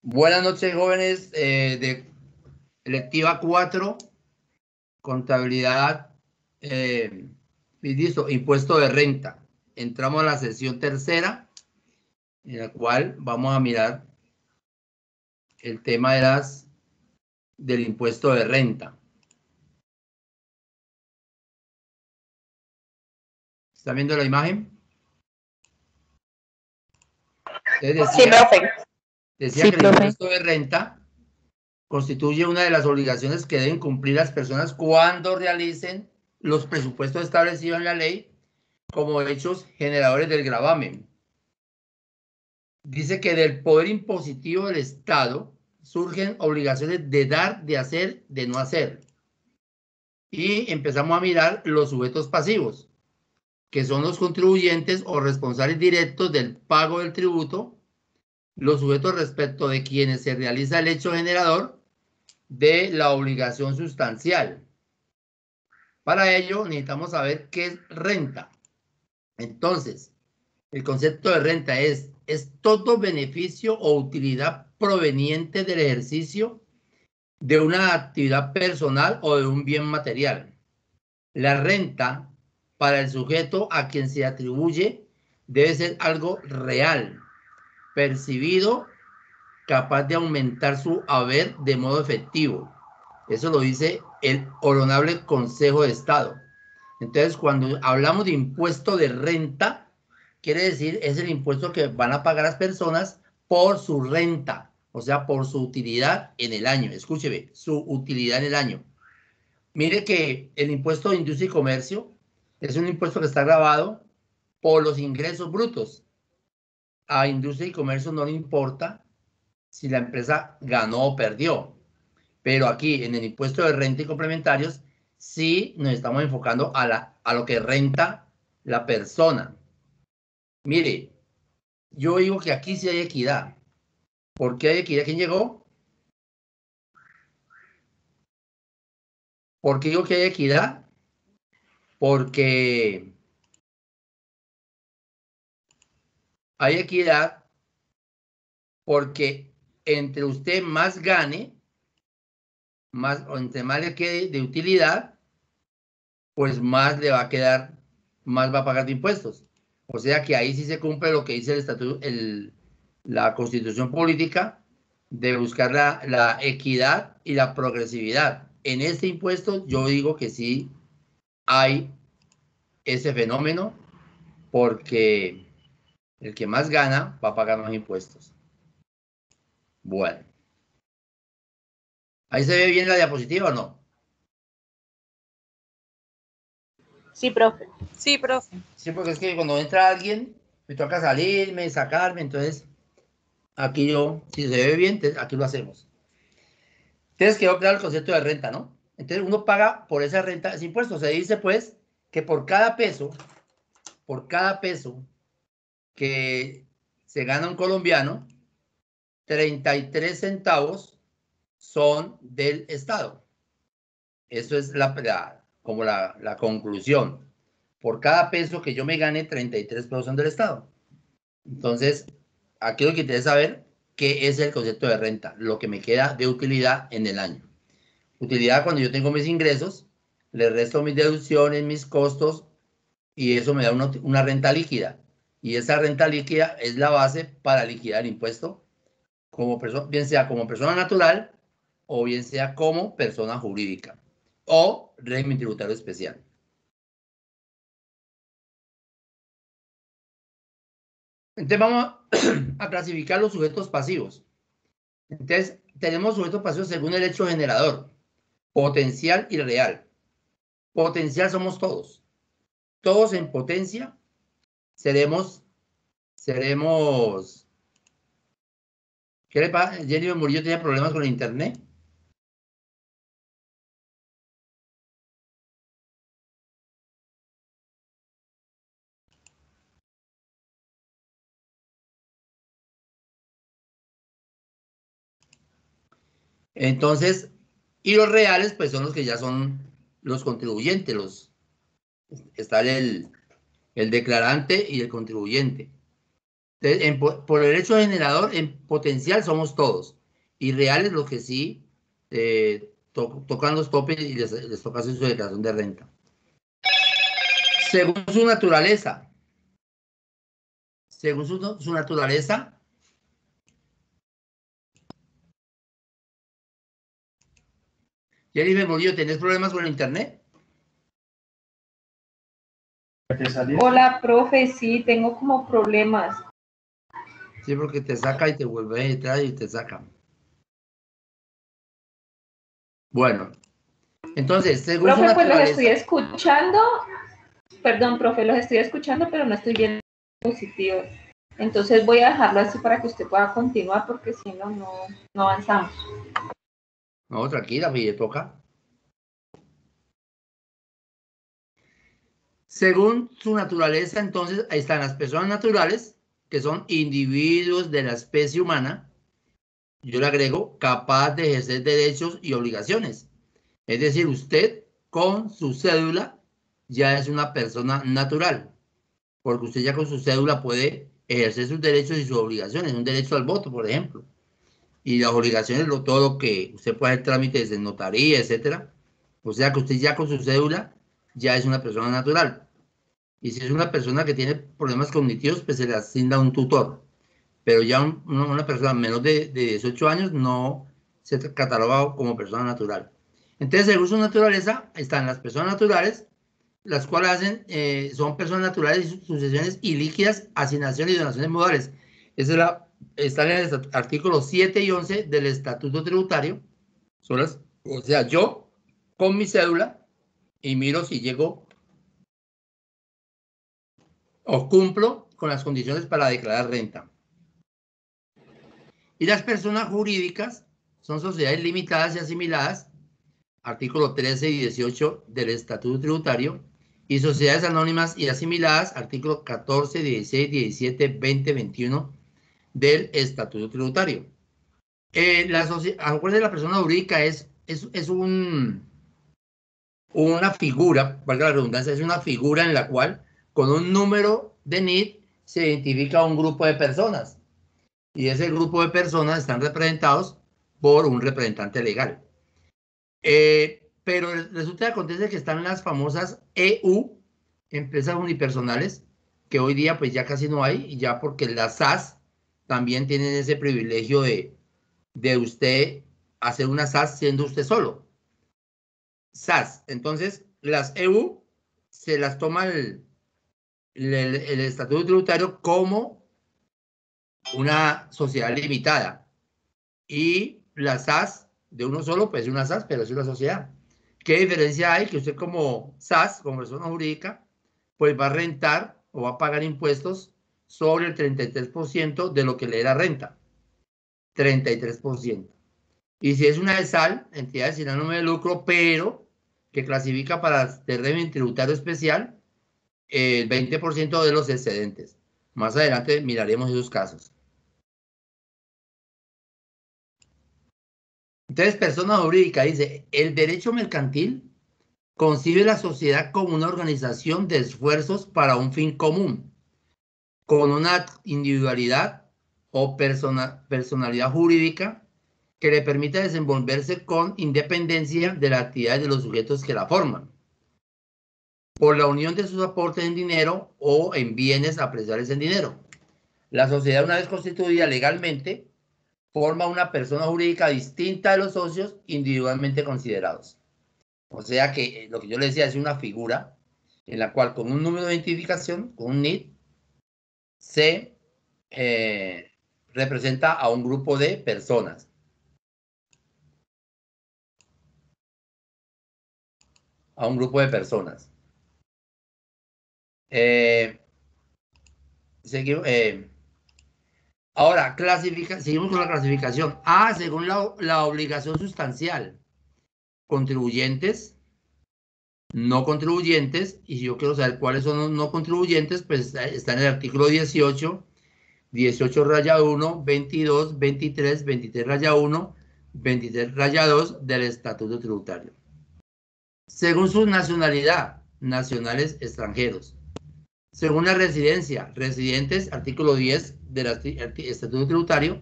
Buenas noches, jóvenes de Electiva 4, Contabilidad, y listo, Impuesto de Renta. Entramos a la sesión tercera, en la cual vamos a mirar el tema del impuesto de renta. ¿Están viendo la imagen? Sí, profe. Decía que el impuesto de renta constituye una de las obligaciones que deben cumplir las personas cuando realicen los presupuestos establecidos en la ley como hechos generadores del gravamen. Dice que del poder impositivo del Estado surgen obligaciones de dar, de hacer, de no hacer. Y empezamos a mirar los sujetos pasivos, que son los contribuyentes o responsables directos del pago del tributo, los sujetos respecto de quienes se realiza el hecho generador de la obligación sustancial. Para ello necesitamos saber qué es renta. Entonces, el concepto de renta es todo beneficio o utilidad proveniente del ejercicio de una actividad personal o de un bien material. La renta para el sujeto a quien se atribuye debe ser algo real, percibido, capaz de aumentar su haber de modo efectivo. Eso lo dice el Honorable Consejo de Estado. Entonces, cuando hablamos de impuesto de renta, quiere decir es el impuesto que van a pagar las personas por su renta, o sea, por su utilidad en el año. Escúcheme, su utilidad en el año. Mire que el impuesto de industria y comercio es un impuesto que está grabado por los ingresos brutos. A industria y comercio no le importa si la empresa ganó o perdió. Pero aquí en el impuesto de renta y complementarios sí nos estamos enfocando a lo que renta la persona. Mire, yo digo que aquí sí hay equidad. ¿Por qué hay equidad? ¿Quién llegó? ¿Por qué digo que hay equidad? Porque hay equidad porque entre usted más gane, más, o entre más le quede de utilidad, pues más le va a quedar, más va a pagar de impuestos. O sea que ahí sí se cumple lo que dice el estatuto, la constitución política de buscar la equidad y la progresividad. En este impuesto yo digo que sí hay ese fenómeno porque el que más gana va a pagar más impuestos. Bueno. ¿Ahí se ve bien la diapositiva o no? Sí, profe. Sí, profe. Sí, porque es que cuando entra alguien, me toca salirme, sacarme, entonces aquí yo, si se ve bien, aquí lo hacemos. Entonces quedó claro el concepto de renta, ¿no? Entonces uno paga por esa renta ese impuesto. Se dice pues que por cada peso que se gana un colombiano, 33 centavos son del Estado. Eso es como la conclusión. Por cada peso que yo me gane, 33 pesos son del Estado. Entonces, aquí lo que interesa saber qué es el concepto de renta, lo que me queda de utilidad en el año. Utilidad cuando yo tengo mis ingresos, le resto mis deducciones, mis costos, y eso me da una renta líquida. Y esa renta líquida es la base para liquidar el impuesto, como bien sea como persona natural o bien sea como persona jurídica o régimen tributario especial. Entonces vamos a clasificar los sujetos pasivos. Entonces tenemos sujetos pasivos según el hecho generador, potencial y real. Potencial somos todos. Todos en potencia seremos, ¿qué le pasa? Jenny Murillo tiene problemas con el internet. Entonces, y los reales, pues son los que ya son los contribuyentes, está el declarante y el contribuyente. Entonces, por el hecho generador, en potencial somos todos. Y reales los que sí tocan los topes y les toca hacer su declaración de renta. Según su naturaleza. Según su naturaleza. Jennifer Murillo, ¿tenés problemas con el internet? Hola, profe, sí, tengo como problemas. Sí, porque te saca y te vuelve a entrar y te saca. Bueno, entonces, según profe, su pues los naturaleza. estoy escuchando. Perdón, profe, los estoy escuchando, pero no estoy viendo dispositivos. Entonces voy a dejarlo así para que usted pueda continuar, porque si no, no avanzamos. No, tranquila, me toca. Según su naturaleza, entonces, ahí están las personas naturales, que son individuos de la especie humana. Yo le agrego, capaz de ejercer derechos y obligaciones. Es decir, usted con su cédula ya es una persona natural, porque usted ya con su cédula puede ejercer sus derechos y sus obligaciones, un derecho al voto, por ejemplo. Y las obligaciones, todo lo que usted puede hacer trámites en notaría, etcétera. O sea que usted ya con su cédula ya es una persona natural. Y si es una persona que tiene problemas cognitivos, pues se le asigna un tutor. Pero ya una persona menos de 18 años no se cataloga como persona natural. Entonces, según su naturaleza, están las personas naturales, las cuales son personas naturales y sucesiones ilíquidas, asignaciones y donaciones modales. Esa está en el artículo 7 y 11 del Estatuto Tributario. O sea, yo con mi cédula y miro si llego o cumplo con las condiciones para declarar renta. Y las personas jurídicas son sociedades limitadas y asimiladas, artículo 13 y 18 del Estatuto Tributario, y sociedades anónimas y asimiladas, artículo 14, 16, 17, 20, 21 del Estatuto Tributario. Acuérdense, la persona jurídica es una figura, valga la redundancia, es una figura en la cual con un número de NID se identifica un grupo de personas. Y ese grupo de personas están representados por un representante legal. Pero resulta que acontece que están las famosas EU, empresas unipersonales, que hoy día pues ya casi no hay, y ya porque las SAS también tienen ese privilegio de usted hacer una SAS siendo usted solo. SAS. Entonces, las EU se las toma el Estatuto Tributario como una sociedad limitada. Y la SAS de uno solo, pues es una SAS, pero es una sociedad. ¿Qué diferencia hay? Que usted como SAS, como persona jurídica, pues va a rentar o va a pagar impuestos sobre el 33% de lo que le da renta. 33%. Y si es una ESAL, entidad sin ánimo de lucro, pero que clasifica para de régimen tributario especial, el 20% de los excedentes. Más adelante miraremos esos casos. Entonces, persona jurídica dice, el derecho mercantil concibe la sociedad como una organización de esfuerzos para un fin común, con una individualidad o personalidad jurídica que le permita desenvolverse con independencia de las actividades de los sujetos que la forman, por la unión de sus aportes en dinero o en bienes apreciables en dinero. La sociedad, una vez constituida legalmente, forma una persona jurídica distinta de los socios individualmente considerados. O sea que lo que yo le decía es una figura en la cual con un número de identificación, con un NID, se representa a un grupo de personas. A un grupo de personas. Ahora, seguimos con la clasificación. Según la obligación sustancial. Contribuyentes, no contribuyentes, y si yo quiero saber cuáles son los no contribuyentes, pues está en el artículo 18, 18 raya 1, 22, 23, 23 raya 1, 23 raya 2 del Estatuto Tributario. Según su nacionalidad, nacionales extranjeros. según la residencia, residentes, artículo 10 del Estatuto Tributario,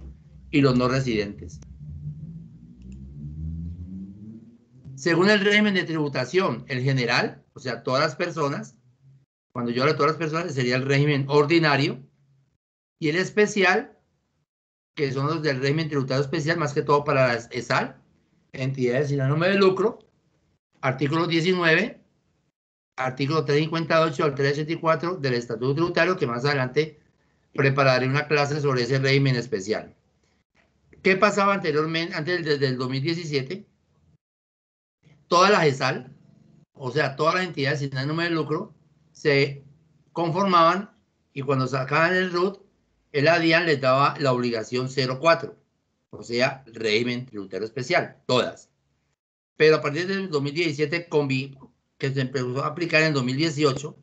y los no residentes. Según el régimen de tributación, el general, o sea, todas las personas, cuando yo hablo de todas las personas, sería el régimen ordinario, y el especial, que son los del régimen tributario especial, más que todo para las ESAL, entidades sin ánimo de lucro, artículo 19, artículo 358 al 384 del Estatuto Tributario, que más adelante prepararé una clase sobre ese régimen especial. ¿Qué pasaba anteriormente, antes del 2017? Todas las ESAL, o sea, todas las entidades sin ánimo de lucro, se conformaban y cuando sacaban el RUT, el ADIAN les daba la obligación 04, o sea, régimen tributario especial, todas. Pero a partir del 2017, que se empezó a aplicar en 2018,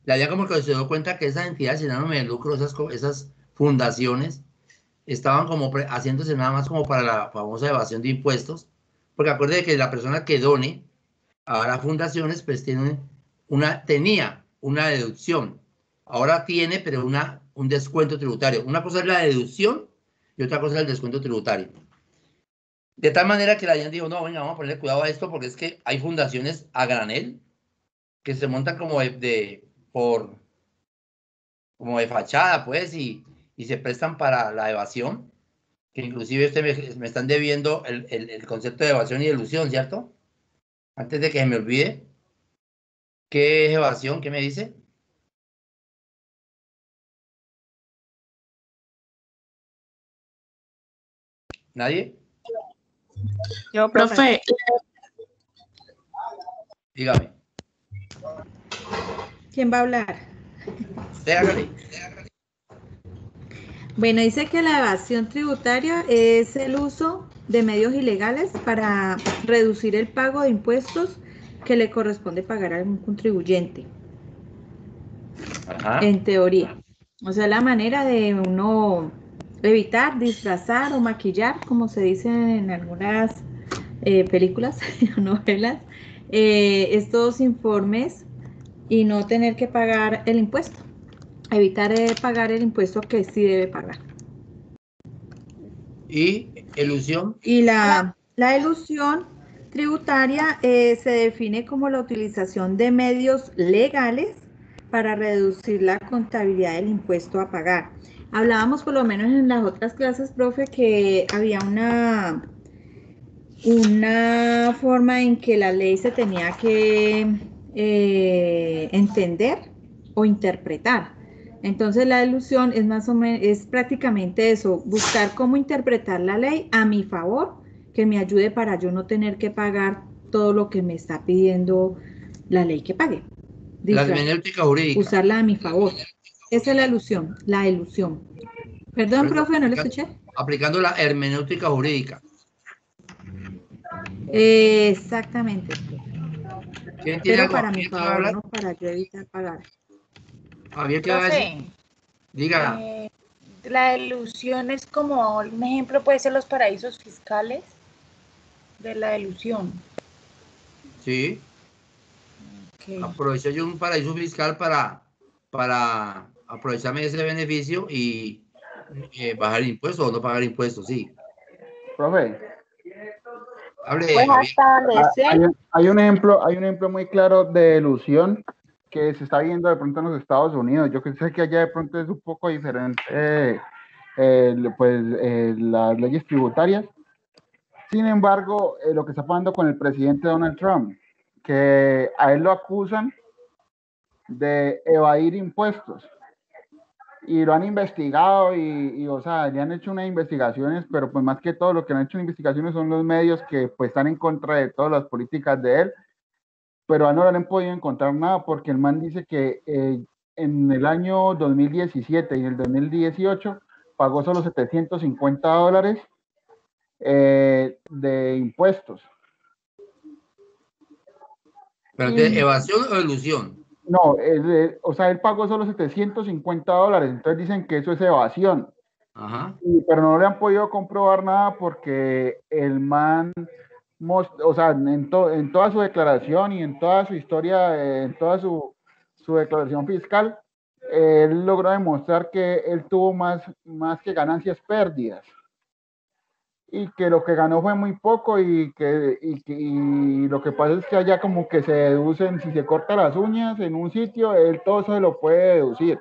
la DIAN como que se dio cuenta que esas entidades sin ánimo de lucro, esas fundaciones, estaban como haciéndose nada más como para la famosa evasión de impuestos, porque acuérdense que la persona que done a las fundaciones pues tenía una deducción, ahora tiene pero un descuento tributario. Una cosa es la deducción y otra cosa es el descuento tributario. De tal manera que la DIAN dijo, no, venga, vamos a ponerle cuidado a esto porque es que hay fundaciones a granel que se montan como como de fachada, pues, y se prestan para la evasión, que inclusive me están debiendo el concepto de evasión y elusión, ¿cierto? Antes de que se me olvide, ¿qué es evasión? ¿Qué me dice? ¿Nadie? Yo, profe. Dígame. ¿Quién va a hablar? Déjale. Bueno, dice que la evasión tributaria es el uso de medios ilegales para reducir el pago de impuestos que le corresponde pagar a algún contribuyente. Ajá. En teoría. O sea, la manera de uno evitar, disfrazar o maquillar, como se dice en algunas películas o novelas, estos informes y no tener que pagar el impuesto. Evitar pagar el impuesto que sí debe pagar. ¿Y elusión? Y la elusión tributaria se define como la utilización de medios legales para reducir la contabilidad del impuesto a pagar. Hablábamos por lo menos en las otras clases, profe, que había una forma en que la ley se tenía que entender o interpretar. Entonces la elusión es más o menos, es prácticamente eso, buscar cómo interpretar la ley a mi favor, que me ayude para yo no tener que pagar todo lo que me está pidiendo la ley que pague. La hermenéutica jurídica. Usarla a mi favor. Esa es la elusión, la elusión. Perdón, profe, no lo escuché. Aplicando la hermenéutica jurídica. Exactamente. ¿Quién tiene Pero algo? para mi favor, no para yo evitar pagar. Javier, ¿qué va a decir? Diga. La elusión es como, un ejemplo puede ser los paraísos fiscales de la elusión. Sí. Okay. Aprovecho yo un paraíso fiscal para aprovecharme de ese beneficio y bajar impuestos o no pagar impuestos, sí. Profe. Hable, pues Javier. Hay un ejemplo muy claro de elusión que se está viendo de pronto en los Estados Unidos. Yo sé que allá de pronto es un poco diferente las leyes tributarias. Sin embargo, lo que está pasando con el presidente Donald Trump, que a él lo acusan de evadir impuestos y lo han investigado y o sea, le han hecho unas investigaciones, pero pues más que todo lo que han hecho investigaciones son los medios que pues están en contra de todas las políticas de él, pero a no le han podido encontrar nada porque el man dice que en el año 2017 y en el 2018 pagó solo $750 de impuestos. ¿Pero de evasión o ilusión? No, o sea, él pagó solo $750, entonces dicen que eso es evasión. Ajá. Pero no le han podido comprobar nada porque el man, o sea, en toda su declaración y en toda su historia, en toda su declaración fiscal, él logró demostrar que él tuvo más que ganancias, pérdidas. Y que lo que ganó fue muy poco y lo que pasa es que allá como que se deducen, si se corta las uñas en un sitio, él todo eso se lo puede deducir.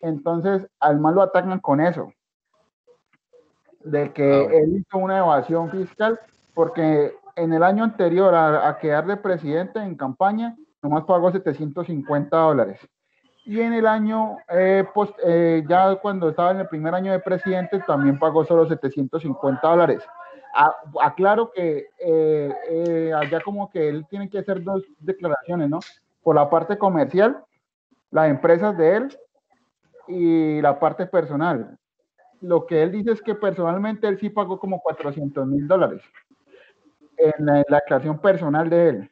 Entonces, al man lo atacan con eso, de que él hizo una evasión fiscal, porque en el año anterior a quedar de presidente en campaña, nomás pagó $750. Y en el año, ya cuando estaba en el primer año de presidente, también pagó solo $750. Aclaro que allá como que él tiene que hacer dos declaraciones, ¿no? Por la parte comercial, las empresas de él y la parte personal. Lo que él dice es que personalmente él sí pagó como $400,000 en la declaración personal de él.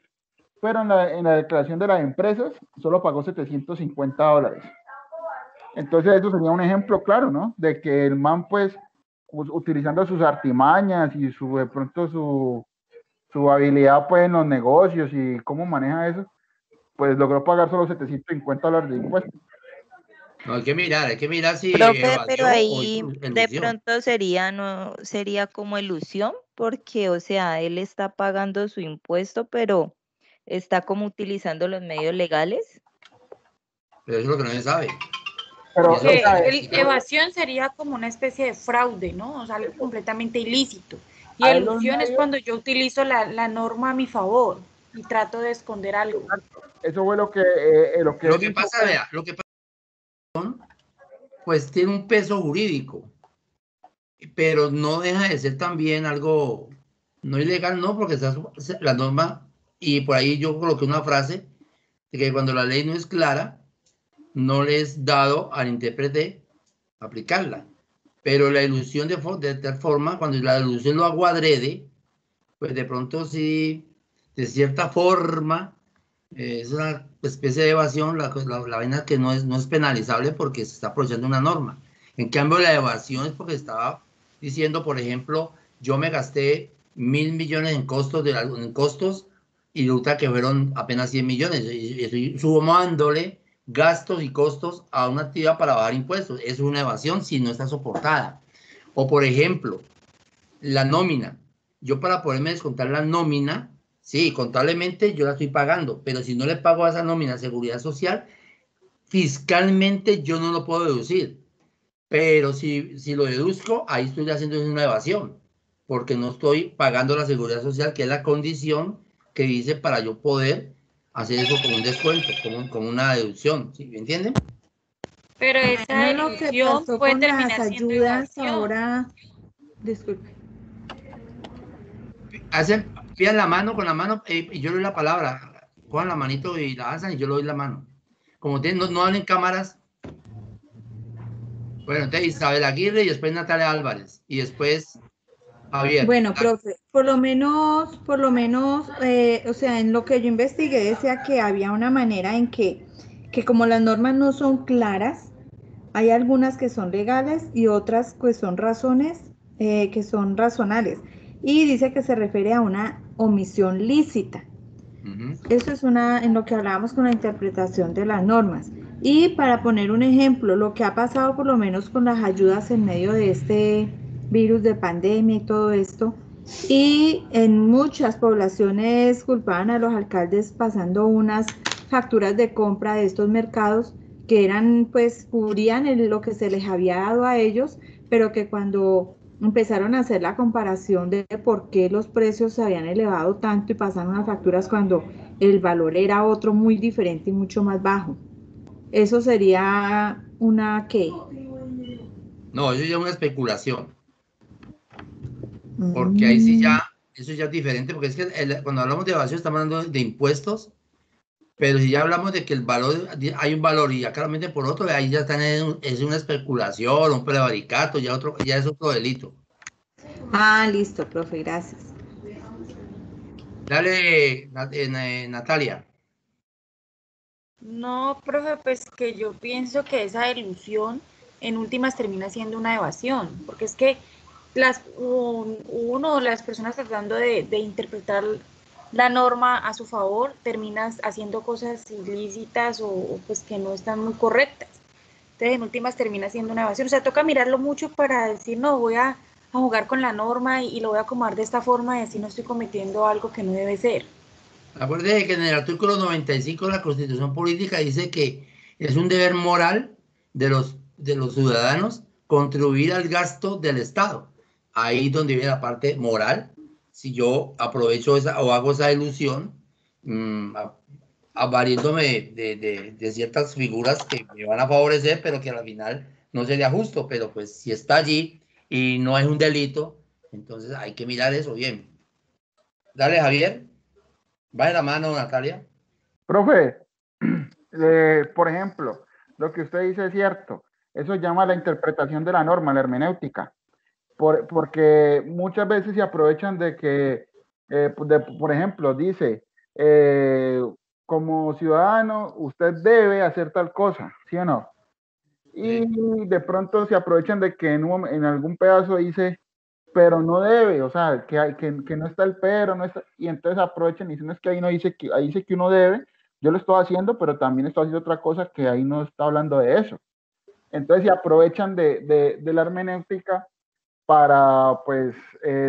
Pero en la declaración de las empresas solo pagó $750. Entonces eso sería un ejemplo claro, ¿no? De que el man, pues, utilizando sus artimañas y de pronto su habilidad, pues, en los negocios y cómo maneja eso, pues logró pagar solo $750 de impuestos. No, hay que mirar si Profe, pero evadió o ahí hizo de elusión. pronto no sería como ilusión, porque, o sea, él está pagando su impuesto, pero está como utilizando los medios legales. Pero eso es lo que no se sabe. Pero, Eso o es sea, Evasión sería como una especie de fraude, ¿no? O sea, algo completamente ilícito. Y a él los elusión es medios, cuando yo utilizo la norma a mi favor y trato de esconder algo. eso fue lo que lo que él hizo pasa, fue- vea, lo que pasa, pues tiene un peso jurídico, pero no deja de ser también algo no ilegal, no, porque está la norma, y por ahí yo coloqué una frase de que cuando la ley no es clara, no le es dado al intérprete aplicarla. Pero la ilusión de tal forma, cuando la ilusión lo hago adrede, pues de pronto sí, de cierta forma, es una especie de evasión, la vaina que no es penalizable porque se está aprovechando una norma. En cambio, la evasión es porque estaba diciendo, por ejemplo, yo me gasté 1.000 millones en costos, y resulta que fueron apenas 100 millones. Y estoy sumándole gastos y costos a una actividad para bajar impuestos. Es una evasión si no está soportada. O, por ejemplo, la nómina. Yo para poderme descontar la nómina, sí, contablemente yo la estoy pagando, pero si no le pago a esa nómina seguridad social, fiscalmente yo no lo puedo deducir. Pero si lo deduzco, ahí estoy haciendo una evasión, porque no estoy pagando la seguridad social, que es la condición que dice para yo poder hacer eso como un descuento, como una deducción, ¿sí? ¿Me entienden? Pero esa Bueno, lo que ilusión pasó puede con las terminar siendo ayudas evasión. ahora, disculpe. Pidan la mano con la mano y yo le doy la palabra. Cojan la manito y la alzan y yo le doy la mano. Como no hablen cámaras. Bueno, entonces Isabel Aguirre y después Natalia Álvarez y después Javier. Bueno, profe, por lo menos, o sea, en lo que yo investigué decía que había una manera en que como las normas no son claras, hay algunas que son legales y otras pues son razones que son razonables. Y dice que se refiere a una omisión lícita. Eso es en lo que hablábamos con la interpretación de las normas. Y para poner un ejemplo, lo que ha pasado por lo menos con las ayudas en medio de este virus de pandemia y todo esto, y en muchas poblaciones culpaban a los alcaldes pasando unas facturas de compra de estos mercados que eran, pues, cubrían lo que se les había dado a ellos, pero que cuando empezaron a hacer la comparación de por qué los precios se habían elevado tanto y pasaron unas facturas cuando el valor era otro muy diferente y mucho más bajo. Eso sería una ¿qué? No, eso ya es una especulación. Porque ahí sí ya, eso ya es diferente, porque es que cuando hablamos de evasión estamos hablando de impuestos, pero si ya hablamos de que el valor, hay un valor y ya claramente por otro, ahí ya están es una especulación, un prevaricato, ya es otro delito. Ah, listo, profe, gracias. Dale, Natalia. No, profe, pues que yo pienso que esa ilusión en últimas termina siendo una evasión, porque es que las personas tratando de interpretar la norma a su favor, terminas haciendo cosas ilícitas o pues que no están muy correctas. Entonces, en últimas termina siendo una evasión. O sea, toca mirarlo mucho para decir, no, voy a jugar con la norma y lo voy a acomodar de esta forma y así no estoy cometiendo algo que no debe ser. Acuérdate que en el artículo 95 de la Constitución Política dice que es un deber moral de los ciudadanos contribuir al gasto del Estado. Ahí donde viene la parte moral. Si yo aprovecho esa o hago esa ilusión, valiéndome de ciertas figuras que me van a favorecer, pero que al final no sería justo, pero pues si está allí y no es un delito, entonces hay que mirar eso bien. Dale, Javier. Va de la mano, Natalia. Profe, por ejemplo, lo que usted dice es cierto. Eso llama la interpretación de la norma, la hermenéutica. Porque muchas veces se aprovechan de que, por ejemplo, dice, como ciudadano, usted debe hacer tal cosa, ¿sí o no? Y de pronto se aprovechan de que en algún pedazo dice, pero no debe, o sea, que no está el pero, no está, y entonces aprovechan y dicen, es que ahí no dice que, ahí dice que uno debe, yo lo estoy haciendo, pero también estoy haciendo otra cosa que ahí no está hablando de eso. Entonces se aprovechan de la hermenéutica para, pues,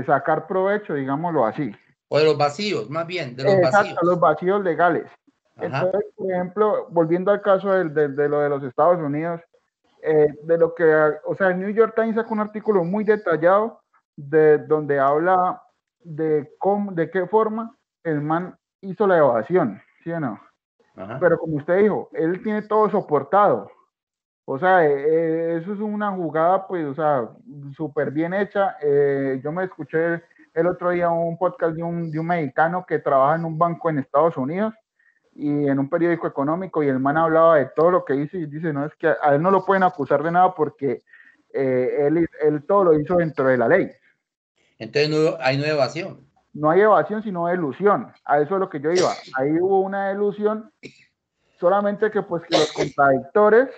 sacar provecho, digámoslo así. O de los vacíos, más bien, de los Exacto, vacíos. los vacíos legales. Ajá. Entonces, por ejemplo, volviendo al caso de lo de los Estados Unidos, de lo que, o sea, el New York Times sacó un artículo muy detallado donde habla de cómo, de qué forma el man hizo la evasión, ¿sí o no? Ajá. Pero como usted dijo, él tiene todo soportado. O sea, eso es una jugada, pues, o sea, súper bien hecha. Yo me escuché el otro día un podcast de un mexicano que trabaja en un banco en Estados Unidos y en un periódico económico, y el man hablaba de todo lo que hizo y dice, no, es que a él no lo pueden acusar de nada porque él todo lo hizo dentro de la ley. Entonces hay no evasión. No hay evasión, sino ilusión. A eso es lo que yo iba. Ahí hubo una ilusión, solamente que pues que los contradictores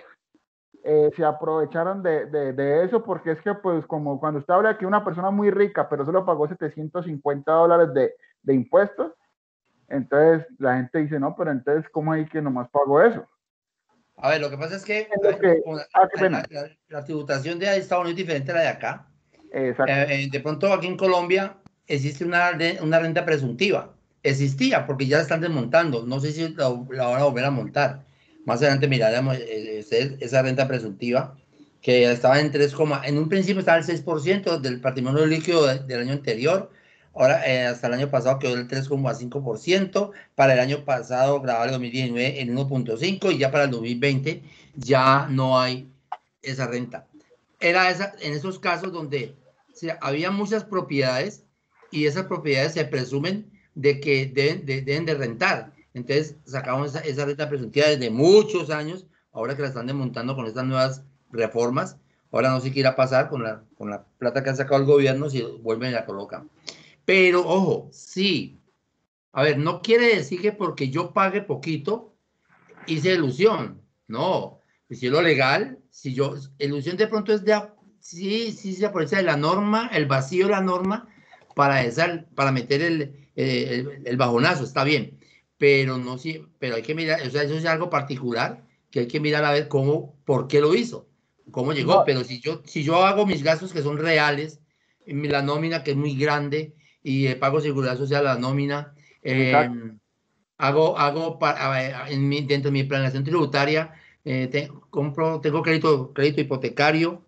se aprovecharon de eso, porque es que pues como cuando usted habla que una persona muy rica, pero solo pagó $750 de impuestos, entonces la gente dice, no, pero entonces, ¿cómo hay que nomás pago eso? A ver, lo que pasa es que, la tributación de Estados Unidos es diferente a la de acá. De pronto aquí en Colombia existe una renta presuntiva. Existía, porque ya la están desmontando. No sé si la van a volver a montar. Más adelante miraremos esa renta presuntiva, que estaba en 3, en un principio estaba el 6% del patrimonio líquido del año anterior. Ahora, hasta el año pasado quedó el 3,5%. Para el año pasado, grabado el 2019, en 1,5%. Y ya para el 2020 ya no hay esa renta. Era en esos casos donde había muchas propiedades y esas propiedades se presumen de que deben de rentar. Entonces sacamos esa renta presuntiva desde muchos años. Ahora que la están desmontando con estas nuevas reformas, ahora no sé qué irá a pasar con la plata que ha sacado el gobierno si vuelven y la colocan. Pero ojo, sí, a ver, no quiere decir que porque yo pague poquito hice ilusión. No, si es lo legal, si yo, ilusión de pronto es sí se aprovecha de la norma, el vacío de la norma para meter el bajonazo, está bien, pero no, sí, pero hay que mirar, o sea, eso es algo particular que hay que mirar a ver por qué lo hizo, cómo llegó, no. Pero si yo hago mis gastos que son reales, la nómina que es muy grande y pago seguridad social a la nómina, hago dentro de mi planeación tributaria, tengo crédito hipotecario.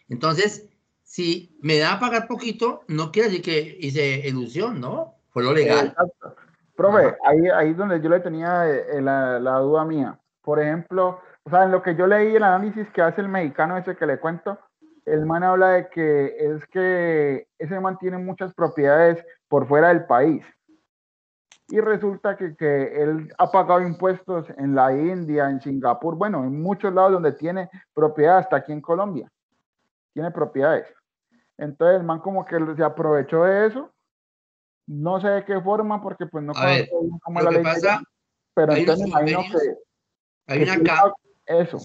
Entonces, si me da a pagar poquito, no quiere decir que hice ilusión, ¿no? Fue lo legal. Exacto. Profe, ahí es donde yo le tenía la duda mía. Por ejemplo, o sea, en lo que yo leí el análisis que hace el mexicano ese que le cuento, el man habla de que ese man tiene muchas propiedades por fuera del país. Y resulta que él ha pagado impuestos en la India, en Singapur, bueno, en muchos lados donde tiene propiedad, hasta aquí en Colombia. Tiene propiedades. Entonces el man como que se aprovechó de eso. No sé de qué forma, porque pues no conozco cómo es la ley. Pero entonces me imagino que hay una CAM, eso.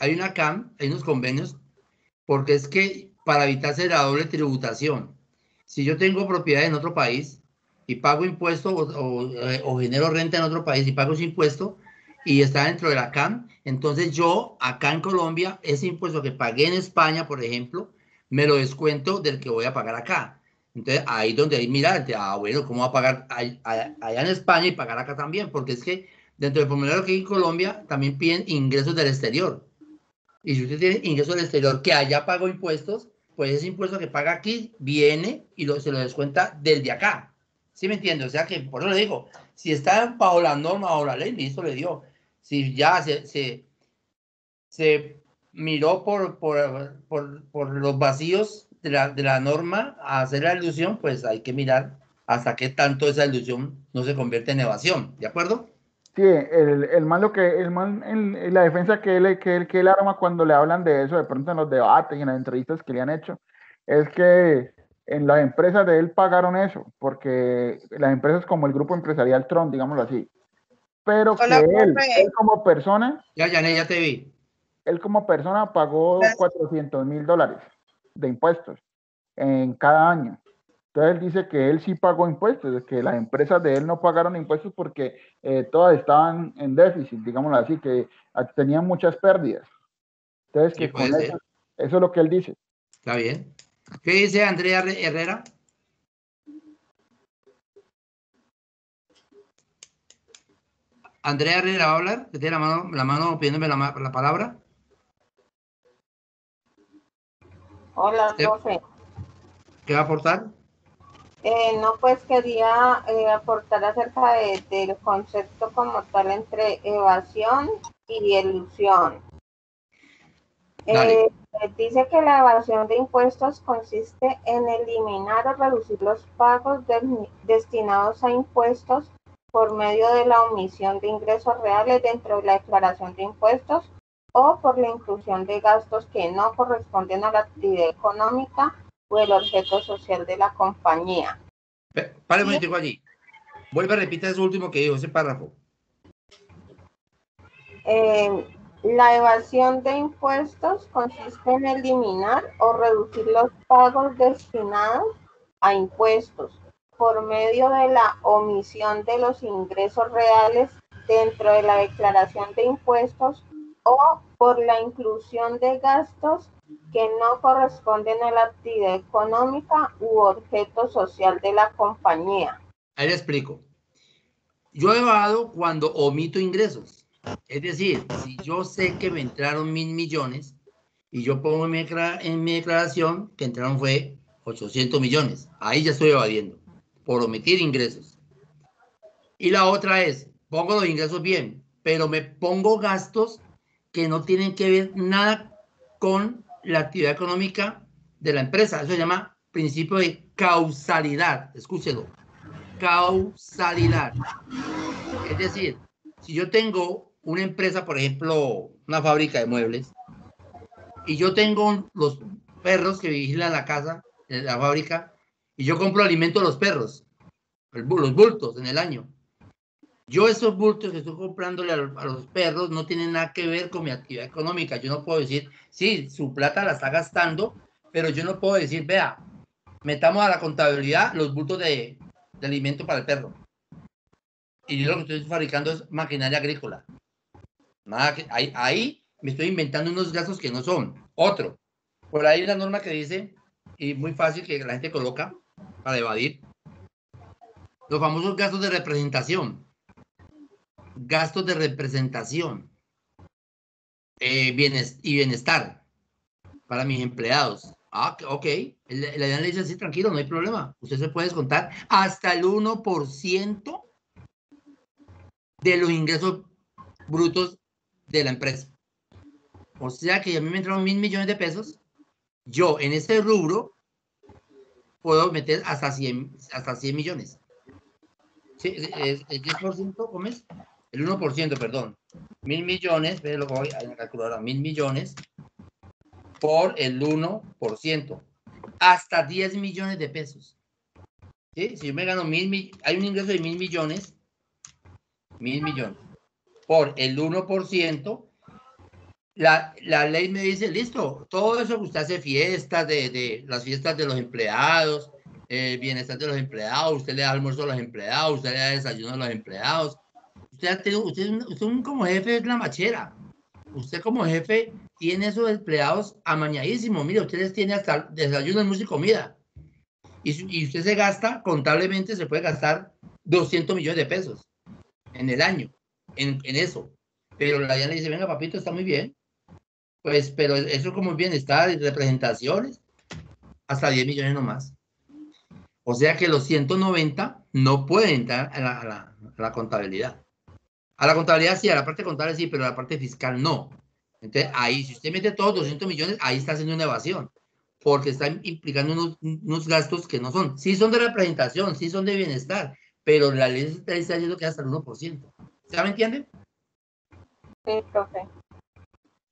Hay unos convenios, porque es que para evitarse la doble tributación, si yo tengo propiedad en otro país y pago impuesto o genero renta en otro país y pago ese impuesto y está dentro de la CAM, entonces yo acá en Colombia, ese impuesto que pagué en España, por ejemplo, me lo descuento del que voy a pagar acá. Entonces ahí donde hay mira, bueno, ¿cómo va a pagar allá en España y pagar acá también? Porque es que dentro del formulario que hay en Colombia también piden ingresos del exterior. Y si usted tiene ingresos del exterior que allá pagó impuestos, pues ese impuesto que paga aquí viene y se lo descuenta del de acá. ¿Sí me entiende? O sea que, por eso le digo, si está bajo la norma, bajo la ley, listo, le dio. Si ya se miró por los vacíos de la norma a hacer la ilusión, pues hay que mirar hasta qué tanto esa ilusión no se convierte en evasión. ¿De acuerdo? Sí, el man en la defensa que él arma cuando le hablan de eso, de pronto en los debates y en las entrevistas que le han hecho, es que en las empresas de él pagaron eso, porque las empresas como el grupo empresarial Trump, digámoslo así, pero que Hola, él profe. como persona, Ya te vi. él como persona pagó $400,000 de impuestos en cada año. Entonces él dice que él sí pagó impuestos, que las empresas de él no pagaron impuestos porque todas estaban en déficit, digámoslo así, que tenían muchas pérdidas. Entonces Sí, que con puede ser. eso es lo que él dice. Está bien. ¿Qué dice Andrea Herrera? Andrea Herrera va a hablar, que tiene la mano pidiéndome la palabra. Hola, profe. ¿Qué va a aportar? No, pues quería aportar acerca del concepto como tal entre evasión y elusión. Dice que la evasión de impuestos consiste en eliminar o reducir los pagos destinados a impuestos por medio de la omisión de ingresos reales dentro de la declaración de impuestos o por la inclusión de gastos que no corresponden a la actividad económica o el objeto social de la compañía. Pare un momentico allí. Vuelve a repetir eso último que dijo, ese párrafo. La evasión de impuestos consiste en eliminar o reducir los pagos destinados a impuestos por medio de la omisión de los ingresos reales dentro de la declaración de impuestos o por la inclusión de gastos que no corresponden a la actividad económica u objeto social de la compañía. Ahí le explico. Yo evado cuando omito ingresos. Es decir, si yo sé que me entraron 1.000 millones y yo pongo en mi declaración que entraron fue 800 millones. Ahí ya estoy evadiendo por omitir ingresos. Y la otra es, pongo los ingresos bien, pero me pongo gastos que no tienen que ver nada con la actividad económica de la empresa. Eso se llama principio de causalidad. Escúchelo. Causalidad. Es decir, si yo tengo una empresa, por ejemplo, una fábrica de muebles, y yo tengo los perros que vigilan la casa, la fábrica, y yo compro alimento a los perros, los bultos en el año. Yo esos bultos que estoy comprándole a los perros no tienen nada que ver con mi actividad económica. Yo no puedo decir, sí, su plata la está gastando, pero yo no puedo decir, vea, metamos a la contabilidad los bultos de alimento para el perro. Y yo lo que estoy fabricando es maquinaria agrícola. Nada que, ahí me estoy inventando unos gastos que no son. Otro, por ahí hay una norma que dice, y muy fácil que la gente coloca para evadir, los famosos gastos de representación. Gastos de representación y bienestar para mis empleados. Ah, ok. La idea le dice así, tranquilo, no hay problema. Usted se puede descontar hasta el 1% de los ingresos brutos de la empresa. O sea que a mí me entraron 1.000 millones de pesos. Yo en ese rubro puedo meter hasta 100 millones. Sí, el 10%, ¿cómo es? El 1%, perdón. 1.000 millones, ve lo que voy a calcular, 1.000 millones por el 1%. Hasta 10 millones de pesos. ¿Sí? Si yo me gano hay un ingreso de 1.000 millones, 1.000 millones, por el 1%, la ley me dice, listo, todo eso que usted hace fiestas, de las fiestas de los empleados, bienestar de los empleados, usted le da almuerzo a los empleados, usted le da desayuno a los empleados. Usted como jefe es la machera. Usted como jefe tiene esos empleados amañadísimos. Mire, usted les tiene hasta desayuno, almuerzo y comida. Y usted se gasta, contablemente se puede gastar 200 millones de pesos en el año, en eso. Pero la DIAN le dice, venga papito, está muy bien. Pues, pero eso como bienestar y representaciones, hasta 10 millones nomás. O sea que los 190 no pueden entrar a la contabilidad. A la contabilidad sí, a la parte contable sí, pero a la parte fiscal no. Entonces, ahí, si usted mete todos 200 millones, ahí está haciendo una evasión, porque está implicando unos gastos que no son. Sí son de representación, sí son de bienestar, pero la ley está diciendo que hasta el 1%. ¿Ya me entienden? Sí, profe.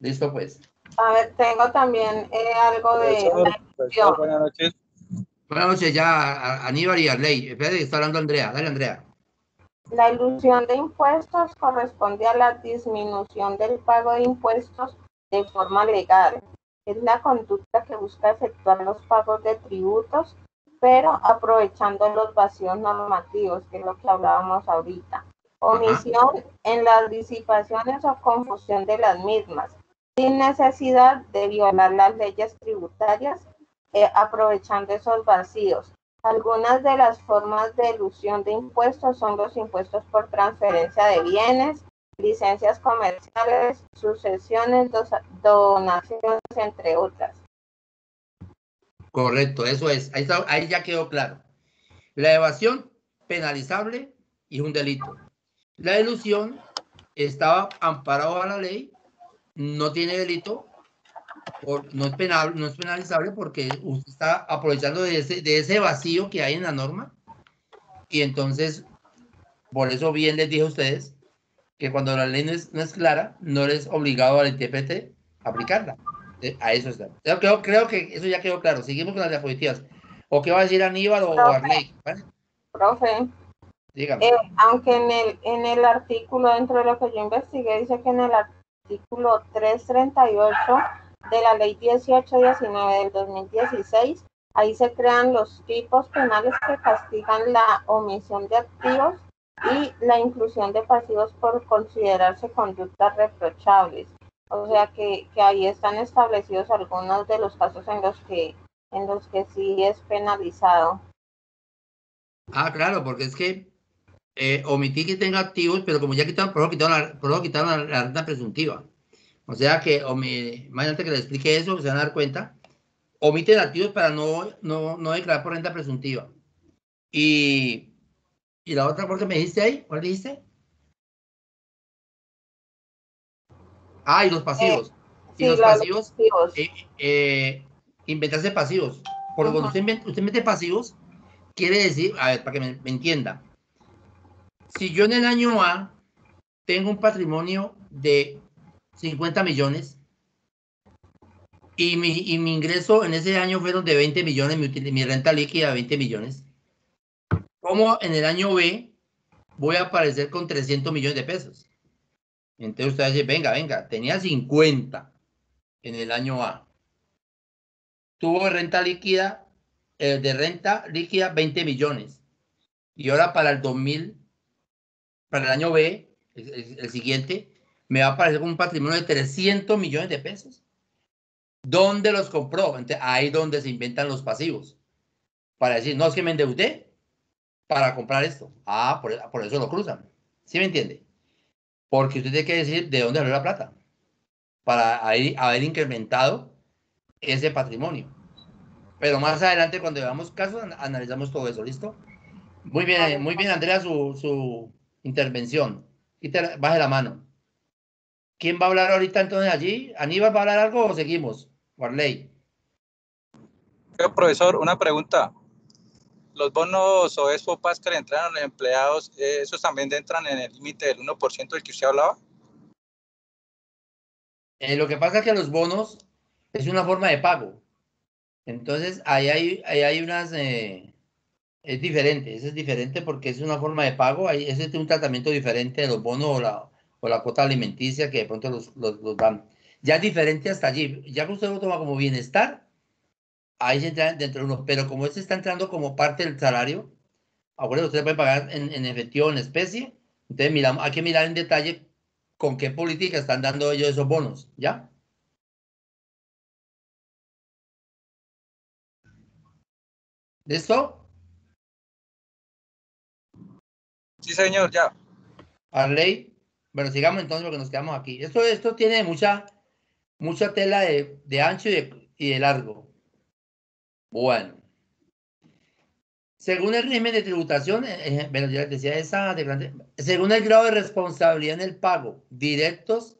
Listo, pues. A ver, tengo también algo de... Profesor, buenas noches. Buenas noches ya a Aníbal y a Arley. Espérate que está hablando Andrea. Dale, Andrea. La ilusión de impuestos corresponde a la disminución del pago de impuestos de forma legal. Es la conducta que busca efectuar los pagos de tributos, pero aprovechando los vacíos normativos, que es lo que hablábamos ahorita. Omisión en las disipaciones o confusión de las mismas, sin necesidad de violar las leyes tributarias, aprovechando esos vacíos. Algunas de las formas de elusión de impuestos son los impuestos por transferencia de bienes, licencias comerciales, sucesiones, donaciones, entre otras. Correcto, eso es. Ahí ya quedó claro. La evasión, penalizable y un delito. La elusión estaba amparado a la ley, no tiene delito, no es penalizable porque usted está aprovechando de ese vacío que hay en la norma. Y entonces, por eso bien les dije a ustedes que cuando la ley no es clara, no eres obligado al intérprete a aplicarla. A eso está. Creo que eso ya quedó claro. Seguimos con las diapositivas. ¿O qué va a decir Aníbal o Arley? ¿Vale? Profe, dígame. Aunque en el artículo, dentro de lo que yo investigué, dice que en el artículo 338 de la ley 1819 del 2016, ahí se crean los tipos penales que castigan la omisión de activos y la inclusión de pasivos por considerarse conductas reprochables. O sea que ahí están establecidos algunos de los casos en los que sí es penalizado. Ah, claro, porque es que omití que tenga activos, pero como ya quitaron, por eso quitaron la renta presuntiva. O sea que, más adelante que les explique eso, se van a dar cuenta, omiten activos para no declarar por renta presuntiva. Y la otra cosa que me dijiste ahí, ¿cuál dijiste? Ah, y los pasivos. Sí, y los pasivos, inventarse pasivos. Porque cuando usted mete pasivos, quiere decir, a ver, para que me entienda, si yo en el año A tengo un patrimonio de 50 millones y mi ingreso en ese año fueron de 20 millones, mi renta líquida de 20 millones, ¿cómo en el año B voy a aparecer con 300 millones de pesos? Entonces usted dice, venga, tenía 50 en el año A. Tuvo renta líquida, de renta líquida 20 millones. Y ahora para el 2000, para el año B, el siguiente, me va a aparecer con un patrimonio de 300 millones de pesos. ¿Dónde los compró? Entonces, ahí donde se inventan los pasivos. Para decir, no, es que me endeudé para comprar esto. Ah, por eso lo cruzan. ¿Sí me entiende? Porque usted tiene que decir de dónde salió la plata. Para haber incrementado ese patrimonio. Pero más adelante, cuando veamos casos, analizamos todo eso. ¿Listo? Muy bien, Andrea, su intervención. Baje la mano. ¿Quién va a hablar ahorita entonces allí? ¿Aníbal va a hablar algo o seguimos? Warley. Profesor, una pregunta. ¿Los bonos o expopas que le entran a los empleados, esos también entran en el límite del 1% del que usted hablaba? Lo que pasa es que los bonos es una forma de pago. Entonces, ahí hay unas... es diferente, eso es diferente porque es una forma de pago. Ese es un tratamiento diferente de los bonos o la cuota alimenticia que de pronto los dan. Ya es diferente hasta allí. Ya que usted lo toma como bienestar, ahí se entra dentro de uno, pero como este está entrando como parte del salario, acuérdense, usted puede pagar en efectivo, en especie, entonces miramos, hay que mirar en detalle con qué política están dando ellos esos bonos, ¿ya? ¿Listo? Sí, señor, ya. Arley. Bueno, sigamos entonces porque nos quedamos aquí. Esto tiene mucha tela de ancho y de largo. Bueno. Según el régimen de tributación, bueno, ya les decía según el grado de responsabilidad en el pago, directos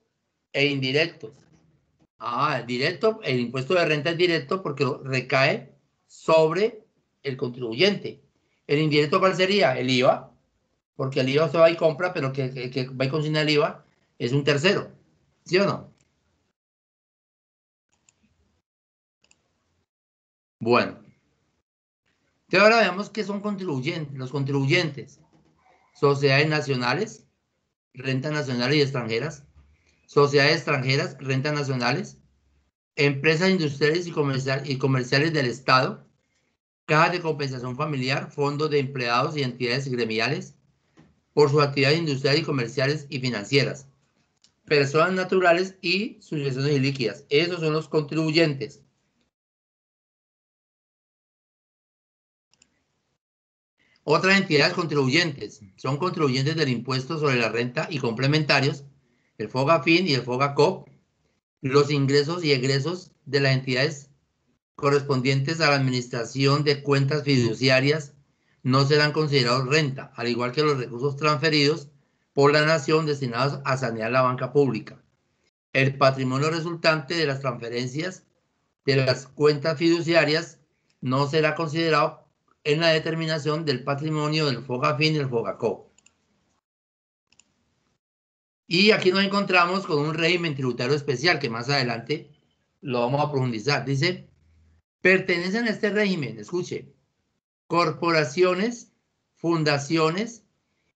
e indirectos. Directo, el impuesto de renta es directo porque recae sobre el contribuyente. El indirecto, ¿cuál sería? El IVA, porque el IVA se va y compra, pero que va y consigna el IVA es un tercero. ¿Sí o no? Bueno. Entonces ahora veamos qué son contribuyentes. Los contribuyentes. Sociedades nacionales, rentas nacionales y extranjeras. Sociedades extranjeras, rentas nacionales. Empresas industriales y comerciales del Estado. Cajas de compensación familiar, fondos de empleados y entidades gremiales. Por sus actividades industriales y comerciales y financieras. Personas naturales y sucesiones ilíquidas. Esos son los contribuyentes. Otras entidades contribuyentes son contribuyentes del impuesto sobre la renta y complementarios, el FOGAFIN y el FOGACOP, los ingresos y egresos de las entidades correspondientes a la administración de cuentas fiduciarias no serán considerados renta, al igual que los recursos transferidos por la nación destinados a sanear la banca pública. El patrimonio resultante de las transferencias de las cuentas fiduciarias no será considerado en la determinación del patrimonio del FOGAFIN y el FOGACOP. Y aquí nos encontramos con un régimen tributario especial que más adelante lo vamos a profundizar. Dice, pertenecen a este régimen, escuche, corporaciones, fundaciones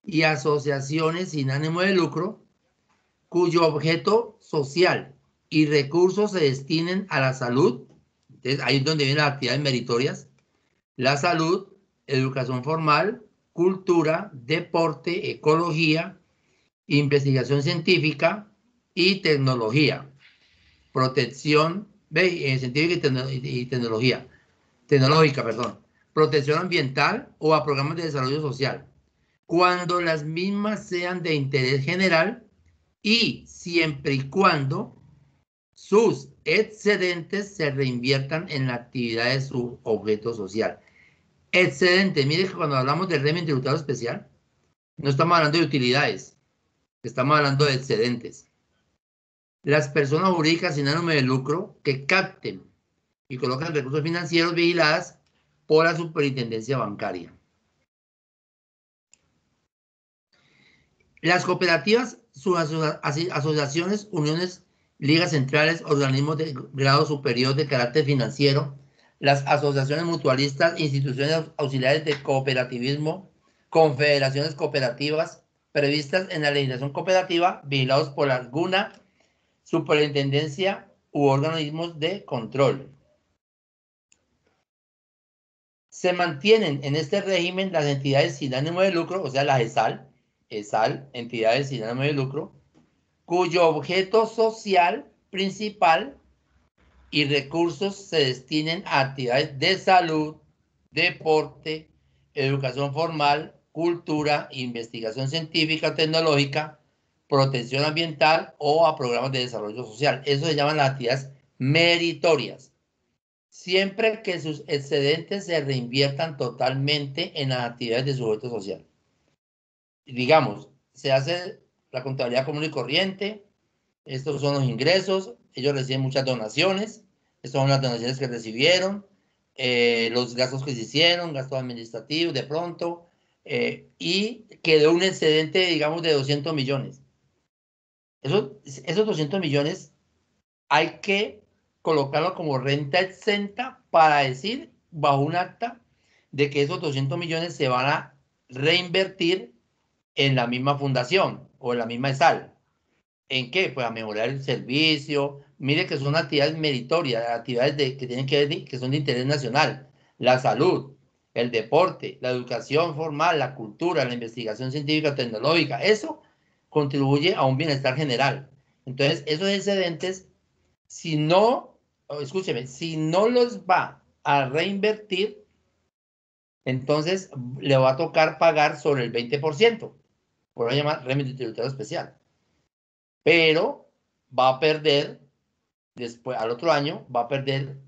y asociaciones sin ánimo de lucro cuyo objeto social y recursos se destinen a la salud. Entonces, ahí es donde vienen las actividades meritorias. La salud, educación formal, cultura, deporte, ecología, investigación científica y tecnología. Protección científica y tecnología. Tecnológica, perdón. Protección ambiental o a programas de desarrollo social. Cuando las mismas sean de interés general y siempre y cuando sus excedentes se reinviertan en la actividad de su objeto social. Excedente, mire que cuando hablamos del régimen tributario especial, no estamos hablando de utilidades, estamos hablando de excedentes. Las personas jurídicas sin ánimo de lucro que capten y colocan recursos financieros vigiladas por la superintendencia bancaria. Las cooperativas, sus asociaciones, uniones, ligas centrales, organismos de grado superior de carácter financiero, las asociaciones mutualistas, instituciones auxiliares de cooperativismo, confederaciones cooperativas previstas en la legislación cooperativa, vigilados por alguna superintendencia u organismos de control. Se mantienen en este régimen las entidades sin ánimo de lucro, o sea, las ESAL, entidades sin ánimo de lucro, cuyo objeto social principal y recursos se destinen a actividades de salud, deporte, educación formal, cultura, investigación científica, tecnológica, protección ambiental o a programas de desarrollo social. Eso se llaman las actividades meritorias. Siempre que sus excedentes se reinviertan totalmente en las actividades de su objeto social. Digamos, se hace la contabilidad común y corriente, estos son los ingresos, ellos reciben muchas donaciones, estas son las donaciones que recibieron, los gastos que se hicieron, gastos administrativos de pronto, y quedó un excedente, digamos, de 200 millones. Esos 200 millones hay que colocarlo como renta exenta para decir, bajo un acta, de que esos 200 millones se van a reinvertir en la misma fundación o en la misma ESAL. ¿En qué? Pues a mejorar el servicio. Mire que son actividades meritorias, actividades que tienen que ver, que son de interés nacional. La salud, el deporte, la educación formal, la cultura, la investigación científica tecnológica. Eso contribuye a un bienestar general. Entonces, esos excedentes, si no, escúcheme, si no los va a reinvertir, entonces le va a tocar pagar sobre el 20%. Por eso se llama régimen tributario especial. Pero va a perder, después, al otro año, va a perder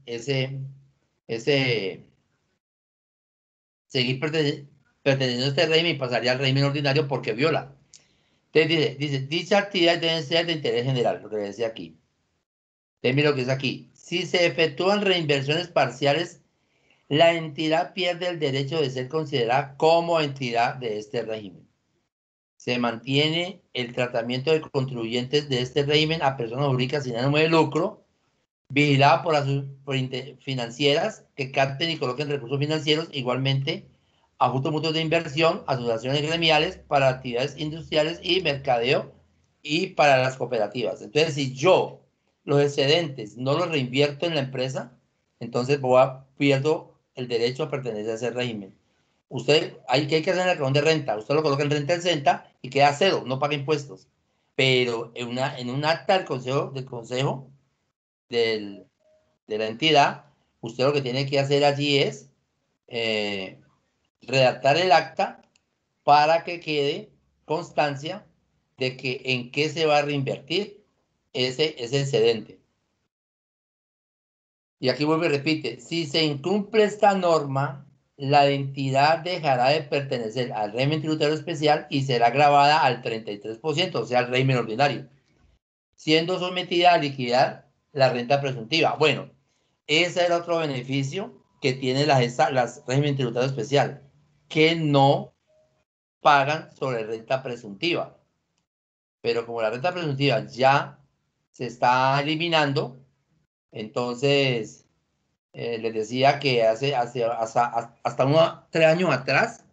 seguir perteneciendo a este régimen y pasaría al régimen ordinario porque viola. Entonces dice, dicha actividad debe ser de interés general, lo que le decía aquí. Entonces mira lo que dice aquí. Si se efectúan reinversiones parciales, la entidad pierde el derecho de ser considerada como entidad de este régimen. Se mantiene el tratamiento de contribuyentes de este régimen a personas jurídicas sin ánimo de lucro, vigilada por las financieras que capten y coloquen recursos financieros, igualmente a justos mutuos de inversión, asociaciones gremiales para actividades industriales y mercadeo y para las cooperativas. Entonces, si yo los excedentes no los reinvierto en la empresa, entonces pierdo el derecho a pertenecer a ese régimen. Usted, ¿qué hay que hacer en el cajón de renta? Usted lo coloca en renta exenta y queda cero, no paga impuestos. Pero en un acta del consejo de la entidad, usted lo que tiene que hacer allí es redactar el acta para que quede constancia de que en qué se va a reinvertir ese excedente. Y aquí vuelve y repite, si se incumple esta norma, la entidad dejará de pertenecer al régimen tributario especial y será grabada al 33%, o sea, al régimen ordinario, siendo sometida a liquidar la renta presuntiva. Bueno, ese era otro beneficio que tiene las régimen tributario especial, que no pagan sobre renta presuntiva. Pero como la renta presuntiva ya se está eliminando, entonces les decía que hasta 3 años atrás,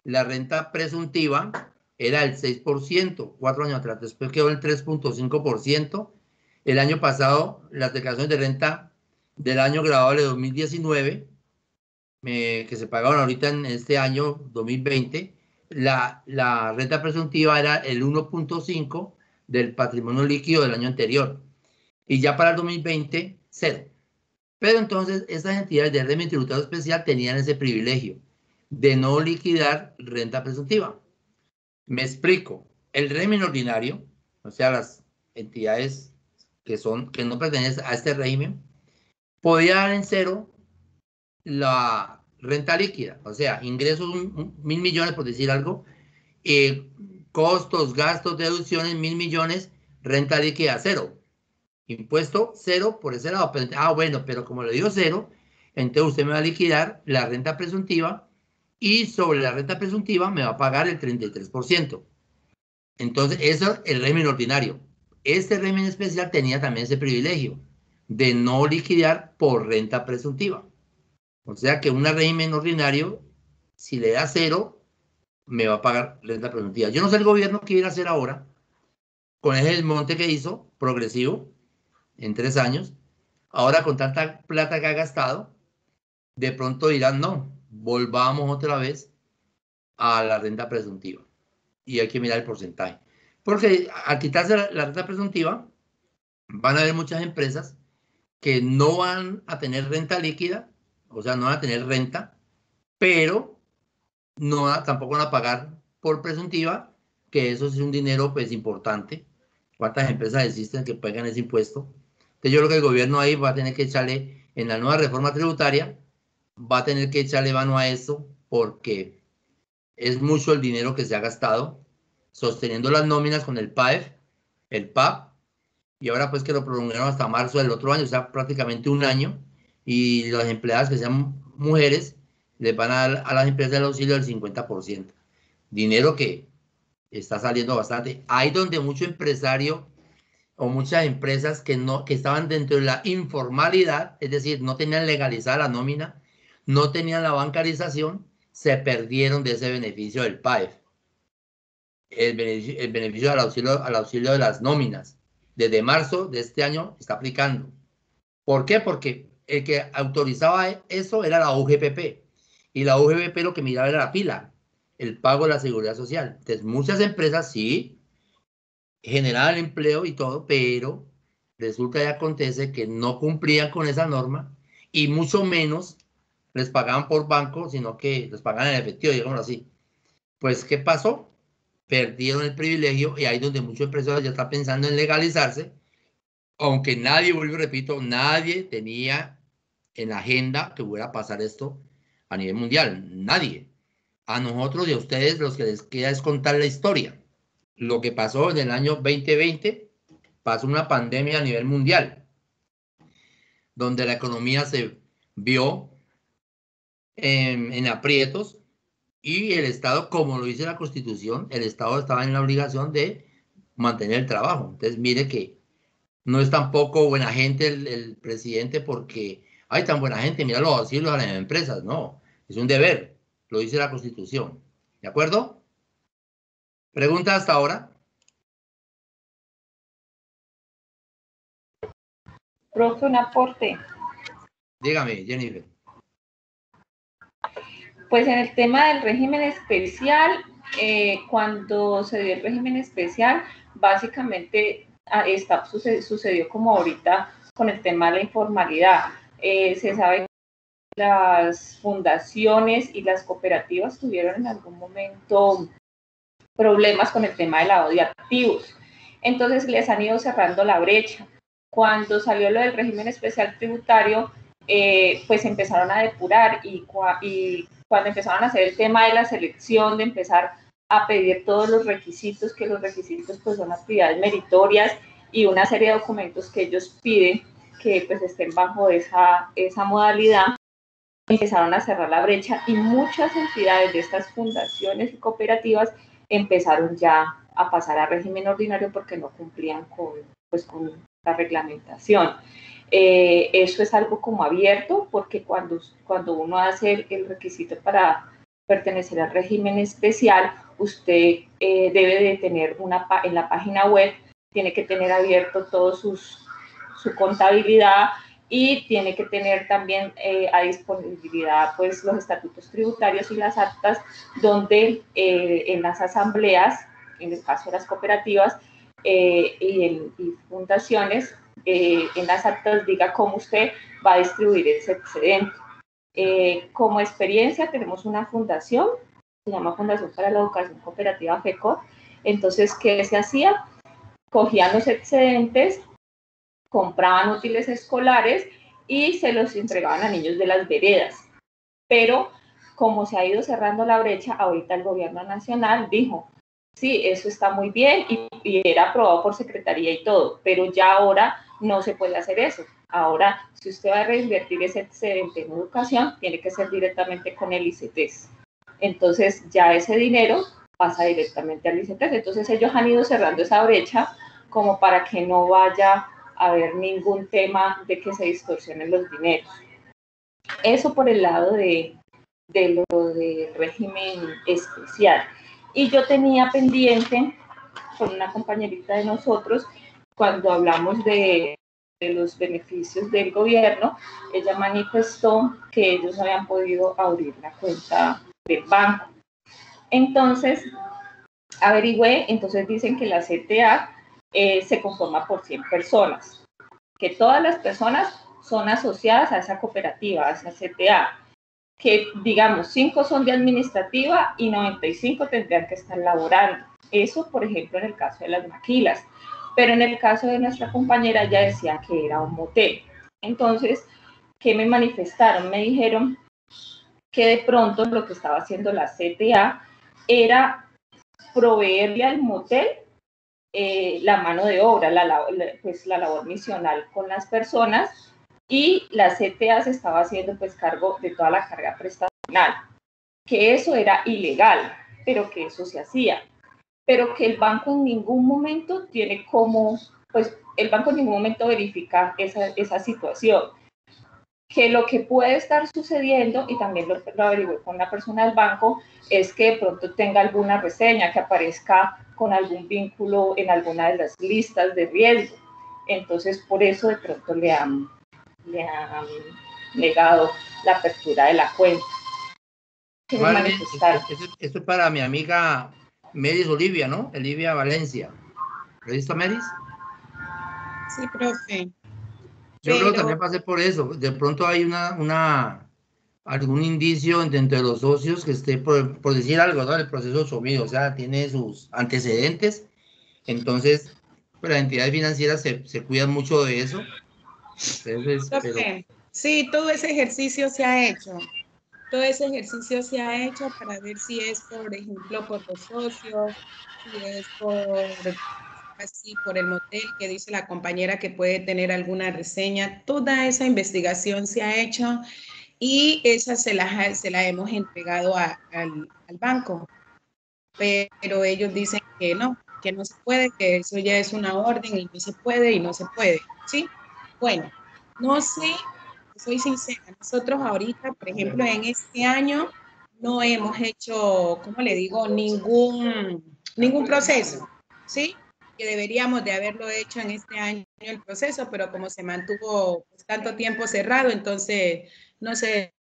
la renta presuntiva era el 6%, 4 años atrás, después quedó el 3.5%. El año pasado, las declaraciones de renta del año grabable de 2019, que se pagaron ahorita en este año 2020, la renta presuntiva era el 1.5 del patrimonio líquido del año anterior. Y ya para el 2020, cero. Pero entonces estas entidades de régimen tributario especial tenían ese privilegio de no liquidar renta presuntiva. Me explico. El régimen ordinario, o sea, las entidades que no pertenecen a este régimen, podía dar en cero la renta líquida, o sea, ingresos 1.000 millones, por decir algo, costos, gastos, deducciones, 1.000 millones, renta líquida cero. Impuesto cero por ese lado. Bueno, pero como le dio cero, entonces usted me va a liquidar la renta presuntiva y sobre la renta presuntiva me va a pagar el 33%. Entonces, eso es el régimen ordinario. Este régimen especial tenía también ese privilegio de no liquidar por renta presuntiva. O sea que un régimen ordinario, si le da cero, me va a pagar renta presuntiva. Yo no sé el gobierno qué iba a hacer ahora con ese monte que hizo, progresivo, en 3 años. Ahora con tanta plata que ha gastado, de pronto dirán, no, volvamos otra vez a la renta presuntiva. Y hay que mirar el porcentaje. Porque al quitarse la renta presuntiva, van a haber muchas empresas que no van a tener renta líquida, o sea, no van a tener renta, pero tampoco van a pagar por presuntiva, que eso es un dinero pues importante. ¿Cuántas empresas existen que pagan ese impuesto? Entonces yo creo que el gobierno ahí va a tener que echarle, en la nueva reforma tributaria, va a tener que echarle mano a eso porque es mucho el dinero que se ha gastado sosteniendo las nóminas con el PAEF, el PAP, y ahora pues que lo prolongaron hasta marzo del otro año, o sea, prácticamente un año, y las empleadas que sean mujeres les van a dar a las empresas el auxilio del 50%. Dinero que está saliendo bastante. Hay donde mucho empresario o muchas empresas que estaban dentro de la informalidad, es decir, no tenían legalizada la nómina, no tenían la bancarización, se perdieron de ese beneficio del PAEF, el beneficio al auxilio de las nóminas. desde marzo de este año está aplicando. ¿Por qué? Porque el que autorizaba eso era la UGPP. Y la UGPP lo que miraba era la pila, el pago de la seguridad social. Entonces, muchas empresas sí generaban empleo y todo, pero resulta y acontece que no cumplían con esa norma y mucho menos les pagaban por banco, sino que les pagaban en efectivo, digámoslo así. Pues, ¿qué pasó? Perdieron el privilegio y ahí donde muchos empresarios ya están pensando en legalizarse, aunque nadie, vuelvo y repito, nadie tenía en la agenda que fuera a pasar esto a nivel mundial, nadie. A nosotros y a ustedes los que les queda es contar la historia. Lo que pasó en el año 2020, pasó una pandemia a nivel mundial, donde la economía se vio en aprietos y el Estado, como lo dice la Constitución, el Estado estaba en la obligación de mantener el trabajo. Entonces, mire que no es tampoco buena gente el presidente porque hay tan buena gente, mira los auxilios a las empresas, no, es un deber, lo dice la Constitución. ¿De acuerdo? ¿Pregunta hasta ahora? Profe, un aporte. Dígame, Jennifer. Pues en el tema del régimen especial, cuando se dio el régimen especial, básicamente sucedió como ahorita con el tema de la informalidad. Se sabe que las fundaciones y las cooperativas tuvieron en algún momento problemas con el tema del lavado de activos. Entonces les han ido cerrando la brecha. Cuando salió lo del régimen especial tributario, pues empezaron a depurar y cuando empezaron a hacer el tema de la selección, de empezar a pedir todos los requisitos, que los requisitos pues son actividades meritorias y una serie de documentos que ellos piden que pues estén bajo esa modalidad, empezaron a cerrar la brecha y muchas entidades de estas fundaciones y cooperativas empezaron ya a pasar a régimen ordinario porque no cumplían con la reglamentación. Eso es algo como abierto porque cuando uno hace el requisito para pertenecer al régimen especial, usted debe de tener en la página web, tiene que tener abierto todo su contabilidad y tiene que tener también a disponibilidad pues los estatutos tributarios y las actas donde en las asambleas, en el caso de las cooperativas y fundaciones, en las actas diga cómo usted va a distribuir ese excedente. Como experiencia tenemos una fundación, se llama Fundación para la Educación Cooperativa FECOP. Entonces, ¿qué se hacía? Cogían los excedentes, compraban útiles escolares y se los entregaban a niños de las veredas. Pero como se ha ido cerrando la brecha, ahorita el gobierno nacional dijo, sí, eso está muy bien y era aprobado por secretaría y todo, pero ya ahora no se puede hacer eso. Ahora, si usted va a reinvertir ese excedente en educación, tiene que ser directamente con el ICETES. Entonces, ya ese dinero pasa directamente al ICETES. Entonces, ellos han ido cerrando esa brecha como para que no vaya a haber ningún tema de que se distorsionen los dineros. Eso por el lado de lo del régimen especial. Y yo tenía pendiente con una compañerita de nosotros, cuando hablamos de los beneficios del gobierno, ella manifestó que ellos no habían podido abrir la cuenta del banco. Entonces, averigüé, entonces dicen que la CTA se conforma por 100 personas, que todas las personas son asociadas a esa cooperativa, a esa CTA, que digamos 5 son de administrativa y 95 tendrían que estar laborando. Eso, por ejemplo, en el caso de las maquilas. Pero en el caso de nuestra compañera, ella decía que era un motel. Entonces, ¿qué me manifestaron? Me dijeron que de pronto lo que estaba haciendo la CTA era proveerle al motel la mano de obra, la labor misional con las personas, y la CTA se estaba haciendo pues cargo de toda la carga prestacional, que eso era ilegal, pero que eso se hacía, pero que el banco en ningún momento tiene como, pues el banco en ningún momento verifica esa situación. Que lo que puede estar sucediendo, y también lo averigué con una persona del banco, es que de pronto tenga alguna reseña, que aparezca con algún vínculo en alguna de las listas de riesgo. entonces por eso de pronto le han negado la apertura de la cuenta. Vale, esto es para mi amiga Meris Olivia, ¿no? Olivia Valencia. ¿Listo, Meris? Sí, profe. Yo creo que también pasé por eso. De pronto hay algún indicio dentro de los socios que esté, por decir algo, ¿no? El proceso 8000, o sea, tiene sus antecedentes. Entonces, pues, las entidades financieras se cuidan mucho de eso. Entonces, profe, sí, todo ese ejercicio se ha hecho. Todo ese ejercicio se ha hecho para ver si es, por ejemplo, por los socios, si es por el motel que dice la compañera que puede tener alguna reseña. Toda esa investigación se ha hecho y esa se la hemos entregado al banco. Pero ellos dicen que no se puede, que eso ya es una orden y no se puede y no se puede, ¿sí? Bueno, no sé, soy sincera, nosotros ahorita, por ejemplo, en este año no hemos hecho, ¿cómo le digo? Ningún proceso, ¿sí? Que deberíamos de haberlo hecho en este año el proceso, pero como se mantuvo pues, tanto tiempo cerrado, entonces no se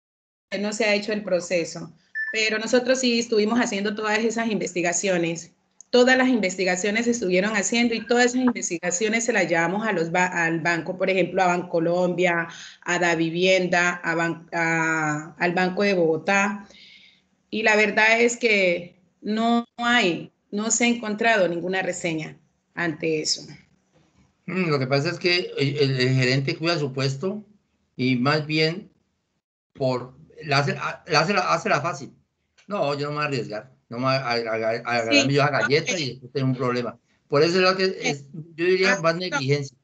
ha hecho el proceso. Pero nosotros sí estuvimos haciendo todas esas investigaciones. Todas las investigaciones se estuvieron haciendo y todas esas investigaciones se las llevamos al banco, por ejemplo, a Bancolombia, a Davivienda, al Banco de Bogotá. Y la verdad es que no se ha encontrado ninguna reseña ante eso. Lo que pasa es que el gerente cuida su puesto y más bien hace la fácil. No, yo no me voy a arriesgar. No me voy a agarrar yo a galleta y después tener un problema. Por eso es lo que yo diría más negligencia.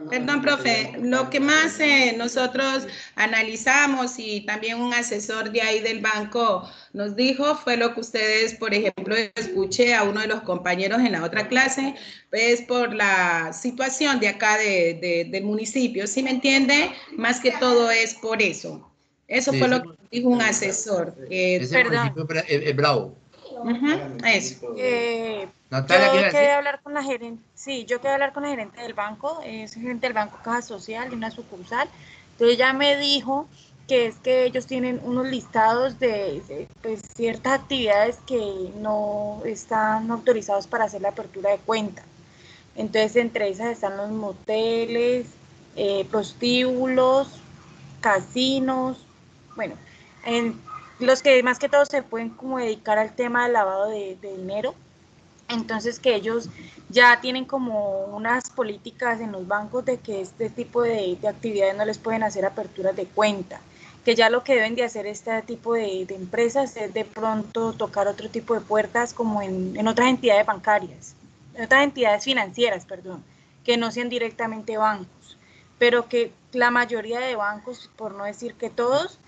Perdón, profe, lo que más nosotros analizamos y también un asesor de ahí del banco nos dijo fue lo que ustedes, por ejemplo, escuché a uno de los compañeros en la otra clase, es por la situación de acá del municipio, ¿sí me entiende? Más que todo es por eso. Eso sí, fue lo que dijo un asesor. Ese municipio es bravo. Eso. Natalia, yo quedé a hablar con la gerente, yo quedé a hablar con la gerente del banco, es gerente del Banco Caja Social, de una sucursal. Entonces ella me dijo que es que ellos tienen unos listados de pues, ciertas actividades que no están autorizados para hacer la apertura de cuenta. Entonces entre esas están los moteles, prostíbulos, casinos, bueno, los que más que todo se pueden como dedicar al tema del lavado de dinero. Entonces que ellos ya tienen como unas políticas en los bancos de que este tipo de actividades no les pueden hacer aperturas de cuenta, que ya lo que deben de hacer este tipo de empresas es de pronto tocar otro tipo de puertas como en otras entidades bancarias, en otras entidades financieras, perdón, que no sean directamente bancos, pero que la mayoría de bancos, por no decir que todos,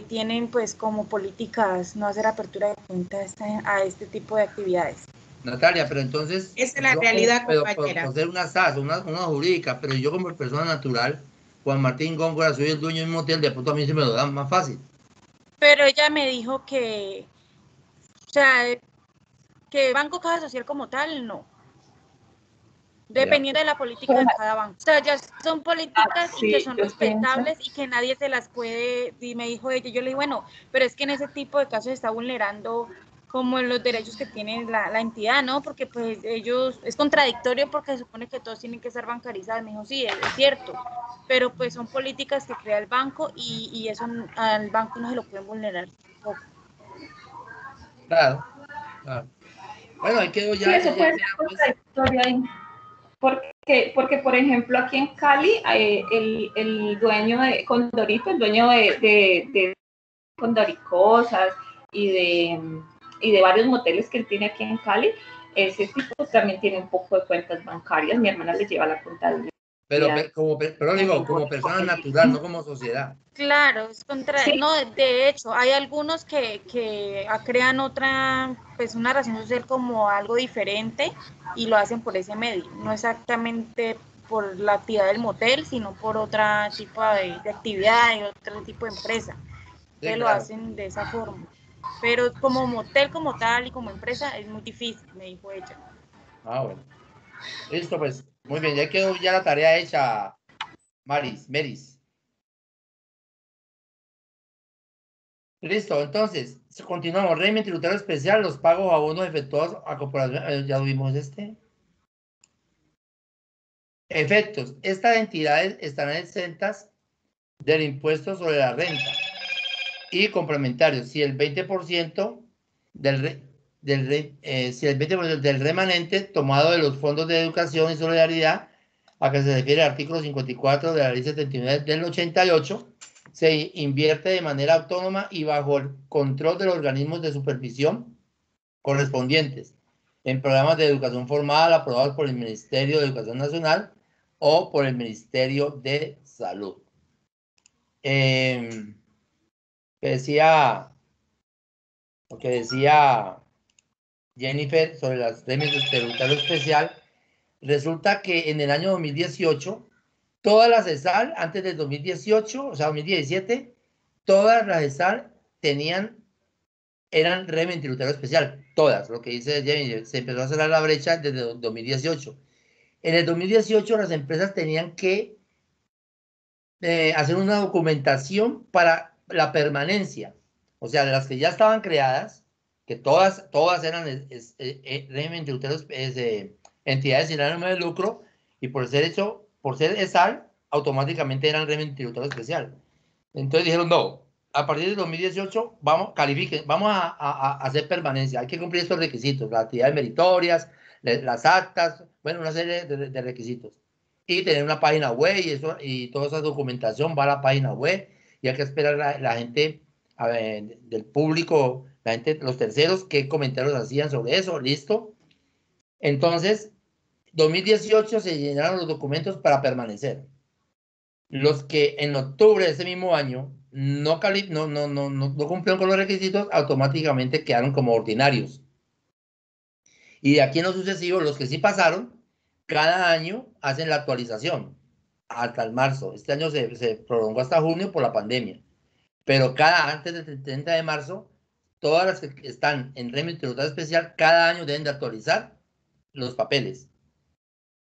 tienen pues como políticas no hacer apertura de cuenta a este tipo de actividades. Natalia, pero entonces... Esa es la realidad, compañera. Por ser una SAS, una jurídica, pero yo como persona natural, Juan Martín Góngora, soy el dueño de un motel, de pronto a mí se me lo dan más fácil. Pero ella me dijo que, o sea, que Banco Caja Social como tal, no. Dependiendo de la política de cada banco. O sea, ya son políticas y que son respetables y que nadie se las puede, y me dijo ella, yo le dije, bueno, pero es que en ese tipo de casos está vulnerando como los derechos que tiene la entidad, ¿no? Porque pues ellos, es contradictorio porque se supone que todos tienen que ser bancarizados. Me dijo, sí, es cierto, pero pues son políticas que crea el banco y eso al banco no se lo pueden vulnerar tampoco. Claro. Bueno, ahí quedó ya. Sí, eso puede ser contradictorio ahí. Porque, por ejemplo, aquí en Cali, el dueño de Condorito, el dueño de Condoricosas y de varios moteles que él tiene aquí en Cali, ese tipo también tiene un poco de cuentas bancarias. Mi hermana le lleva la contabilidad. Pero como persona natural, no como sociedad. Claro, es no, de hecho, hay algunos que crean otra, pues una razón social como algo diferente y lo hacen por ese medio, no exactamente por la actividad del motel, sino por otro tipo de actividad y otro tipo de empresa, que lo hacen de esa forma. Pero como motel como tal y como empresa es muy difícil, me dijo ella. Ah, bueno. Listo, pues. Muy bien, ya quedó ya la tarea hecha, Meris. Listo, entonces, continuamos. Régimen tributario especial, los pagos o abonos efectuados a corporación. Ya vimos este. Efectos. Estas entidades estarán exentas del impuesto sobre la renta y complementarios si el 20% si el 20% del remanente tomado de los fondos de educación y solidaridad a que se refiere el artículo 54 de la ley 79 del 88 se invierte de manera autónoma y bajo el control de los organismos de supervisión correspondientes en programas de educación formal aprobados por el Ministerio de Educación Nacional o por el Ministerio de Salud. Lo que decía Jennifer sobre las remedios tributario especial, resulta que en el año 2018, todas las ESAL, antes del 2018, o sea, 2017, todas las ESAL eran régimen tributario especial, todas, lo que dice Jennifer, se empezó a cerrar la brecha desde 2018. En el 2018 las empresas tenían que hacer una documentación para la permanencia, o sea, de las que ya estaban creadas, que todas eran régimen tributario, entidades sin ánimo de lucro, y por ser ESAL, automáticamente eran régimen tributario especial. Entonces dijeron, no, a partir del 2018 vamos a hacer permanencia, hay que cumplir estos requisitos, las actividades meritorias, las actas, bueno, una serie de requisitos. Y tener una página web y toda esa documentación va a la página web y hay que esperar la gente del público, la gente, los terceros, qué comentarios hacían sobre eso, listo. Entonces, 2018 se llenaron los documentos para permanecer. Los que en octubre de ese mismo año no cumplieron con los requisitos, automáticamente quedaron como ordinarios. Y de aquí en lo sucesivo, los que sí pasaron, cada año hacen la actualización hasta el marzo. Este año se prolongó hasta junio por la pandemia. Pero antes del 30 de marzo, todas las que están en régimen tributario especial, cada año deben de actualizar los papeles.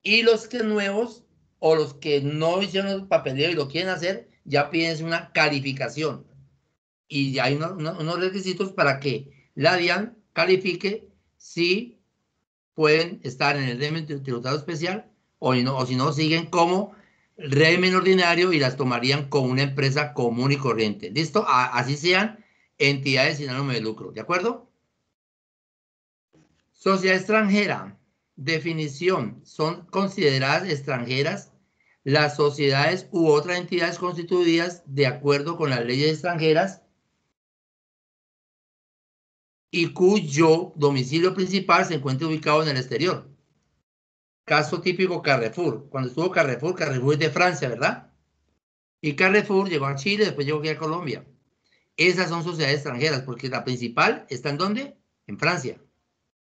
Y los que nuevos o los que no hicieron el papeleo y lo quieren hacer, ya piden una calificación. Y ya hay unos requisitos para que la DIAN califique si pueden estar en el régimen tributario especial o si no siguen como régimen ordinario y las tomarían como una empresa común y corriente. ¿Listo? Así sean entidades sin ánimo de lucro. ¿De acuerdo? Sociedad extranjera. Definición. Son consideradas extranjeras las sociedades u otras entidades constituidas de acuerdo con las leyes extranjeras y cuyo domicilio principal se encuentre ubicado en el exterior. Caso típico Carrefour. Cuando estuvo Carrefour es de Francia, ¿verdad? Y Carrefour llegó a Chile, después llegó aquí a Colombia. Esas son sociedades extranjeras, porque la principal está ¿en dónde? En Francia.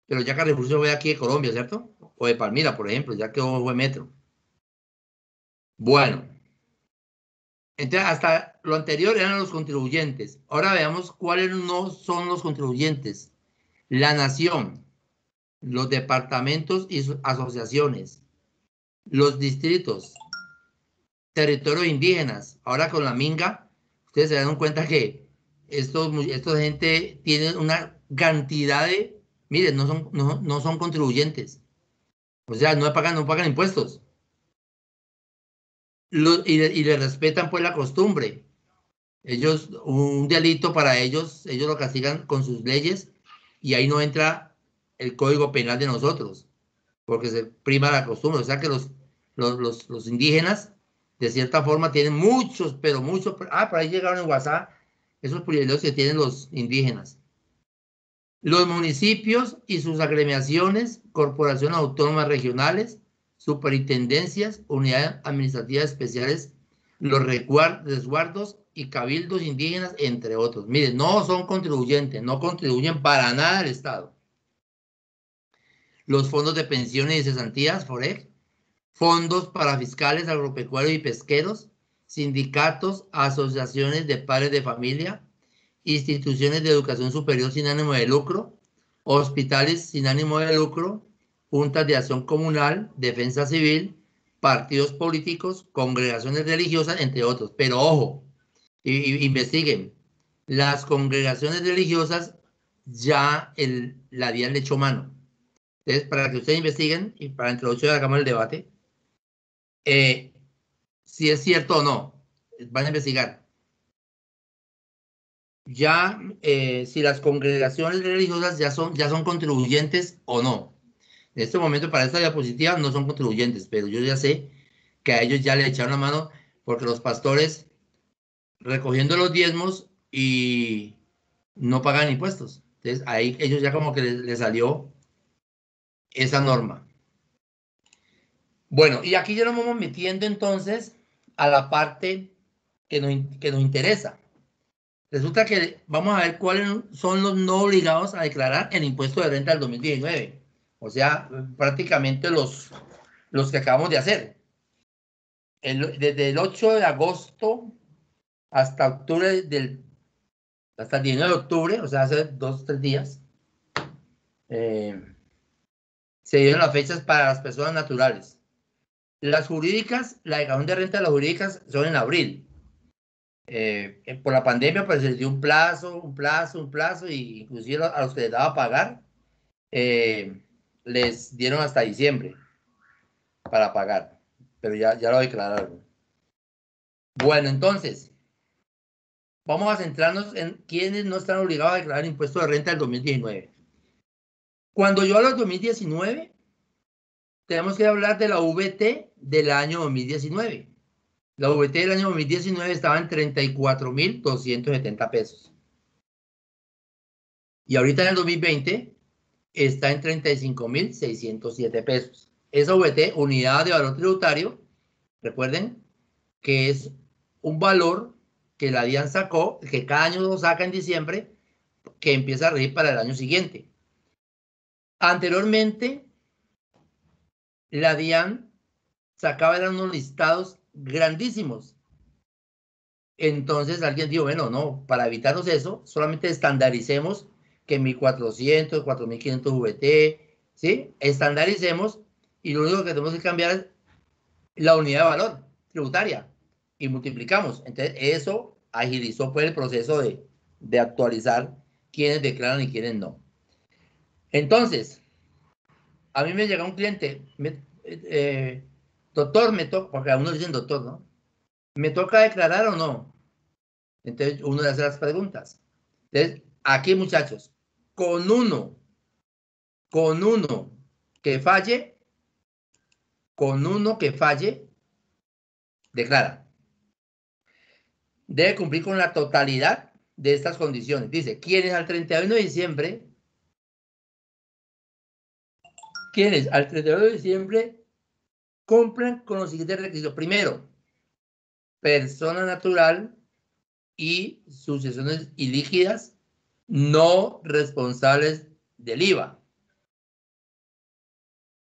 Pero ya Carrefour se fue aquí de Colombia, ¿cierto? O de Palmira, por ejemplo, ya quedó fue metro. Bueno. Entonces, hasta lo anterior eran los contribuyentes. Ahora veamos cuáles no son los contribuyentes. La nación, los departamentos y sus asociaciones, los distritos, territorios indígenas. Ahora con la minga, ustedes se dan cuenta que esta gente tiene una cantidad de, miren, no son contribuyentes. O sea, no pagan impuestos. Y le respetan pues la costumbre. Ellos, un delito para ellos lo castigan con sus leyes y ahí no entra el código penal de nosotros, porque se prima la costumbre. O sea que los indígenas, de cierta forma, tienen muchos, por ahí llegaron en WhatsApp esos privilegios que tienen los indígenas. Los municipios y sus agremiaciones, corporaciones autónomas regionales, superintendencias, unidades administrativas especiales, los resguardos y cabildos indígenas, entre otros. Miren, no son contribuyentes, no contribuyen para nada al Estado. Los fondos de pensiones y cesantías, FOREC, fondos para fiscales, agropecuarios y pesqueros, sindicatos, asociaciones de padres de familia, instituciones de educación superior sin ánimo de lucro, hospitales sin ánimo de lucro, juntas de acción comunal, defensa civil, partidos políticos, congregaciones religiosas, entre otros. Pero ojo, investiguen. Las congregaciones religiosas ya la DIAN le echó mano. Entonces, para que ustedes investiguen y para entre 8 hagamos el debate, si es cierto o no, van a investigar. Ya, si las congregaciones religiosas ya son contribuyentes o no. En este momento, para esta diapositiva, no son contribuyentes, pero yo ya sé que a ellos ya le echaron la mano porque los pastores recogiendo los diezmos y no pagan impuestos. Entonces, ahí ellos ya como que les salió esa norma. Bueno, y aquí ya nos vamos metiendo entonces a la parte que nos interesa. Resulta que vamos a ver cuáles son los no obligados a declarar el impuesto de renta del 2019. O sea, prácticamente los que acabamos de hacer. Desde el 8 de agosto hasta octubre hasta el 19 de octubre, o sea, hace 2 o 3 días, se dieron las fechas para las personas naturales. Las jurídicas, la declaración de renta de las jurídicas son en abril. Por la pandemia, pues se les dio un plazo, y inclusive a los que les daba a pagar, les dieron hasta diciembre para pagar, pero ya lo declararon. Bueno, entonces, vamos a centrarnos en quienes no están obligados a declarar impuesto de renta del 2019. Cuando yo hablo del 2019, tenemos que hablar de la VT del año 2019. La VT del año 2019 estaba en 34.270 pesos. Y ahorita en el 2020 está en 35.607 pesos. Esa VT, unidad de valor tributario, recuerden que es un valor que la DIAN sacó, que cada año lo saca en diciembre, que empieza a regir para el año siguiente. Anteriormente, la DIAN sacaba unos listados grandísimos. Entonces alguien dijo, bueno, no, para evitarnos eso, solamente estandaricemos que 1.400, 4.500 VT, ¿sí? Estandaricemos y lo único que tenemos que cambiar es la unidad de valor tributaria y multiplicamos. Entonces eso agilizó pues el proceso de actualizar quiénes declaran y quiénes no. Entonces, a mí me llega un cliente, doctor, me toca, porque a uno le dicen doctor, ¿no? ¿Me toca declarar o no? Entonces uno le hace las preguntas. Entonces, aquí muchachos, con uno que falle, declara. Debe cumplir con la totalidad de estas condiciones. Dice, ¿quiénes al 31 de diciembre? ¿Quiénes al 31 de diciembre cumplen con los siguientes requisitos? Primero, persona natural y sucesiones ilíquidas no responsables del IVA.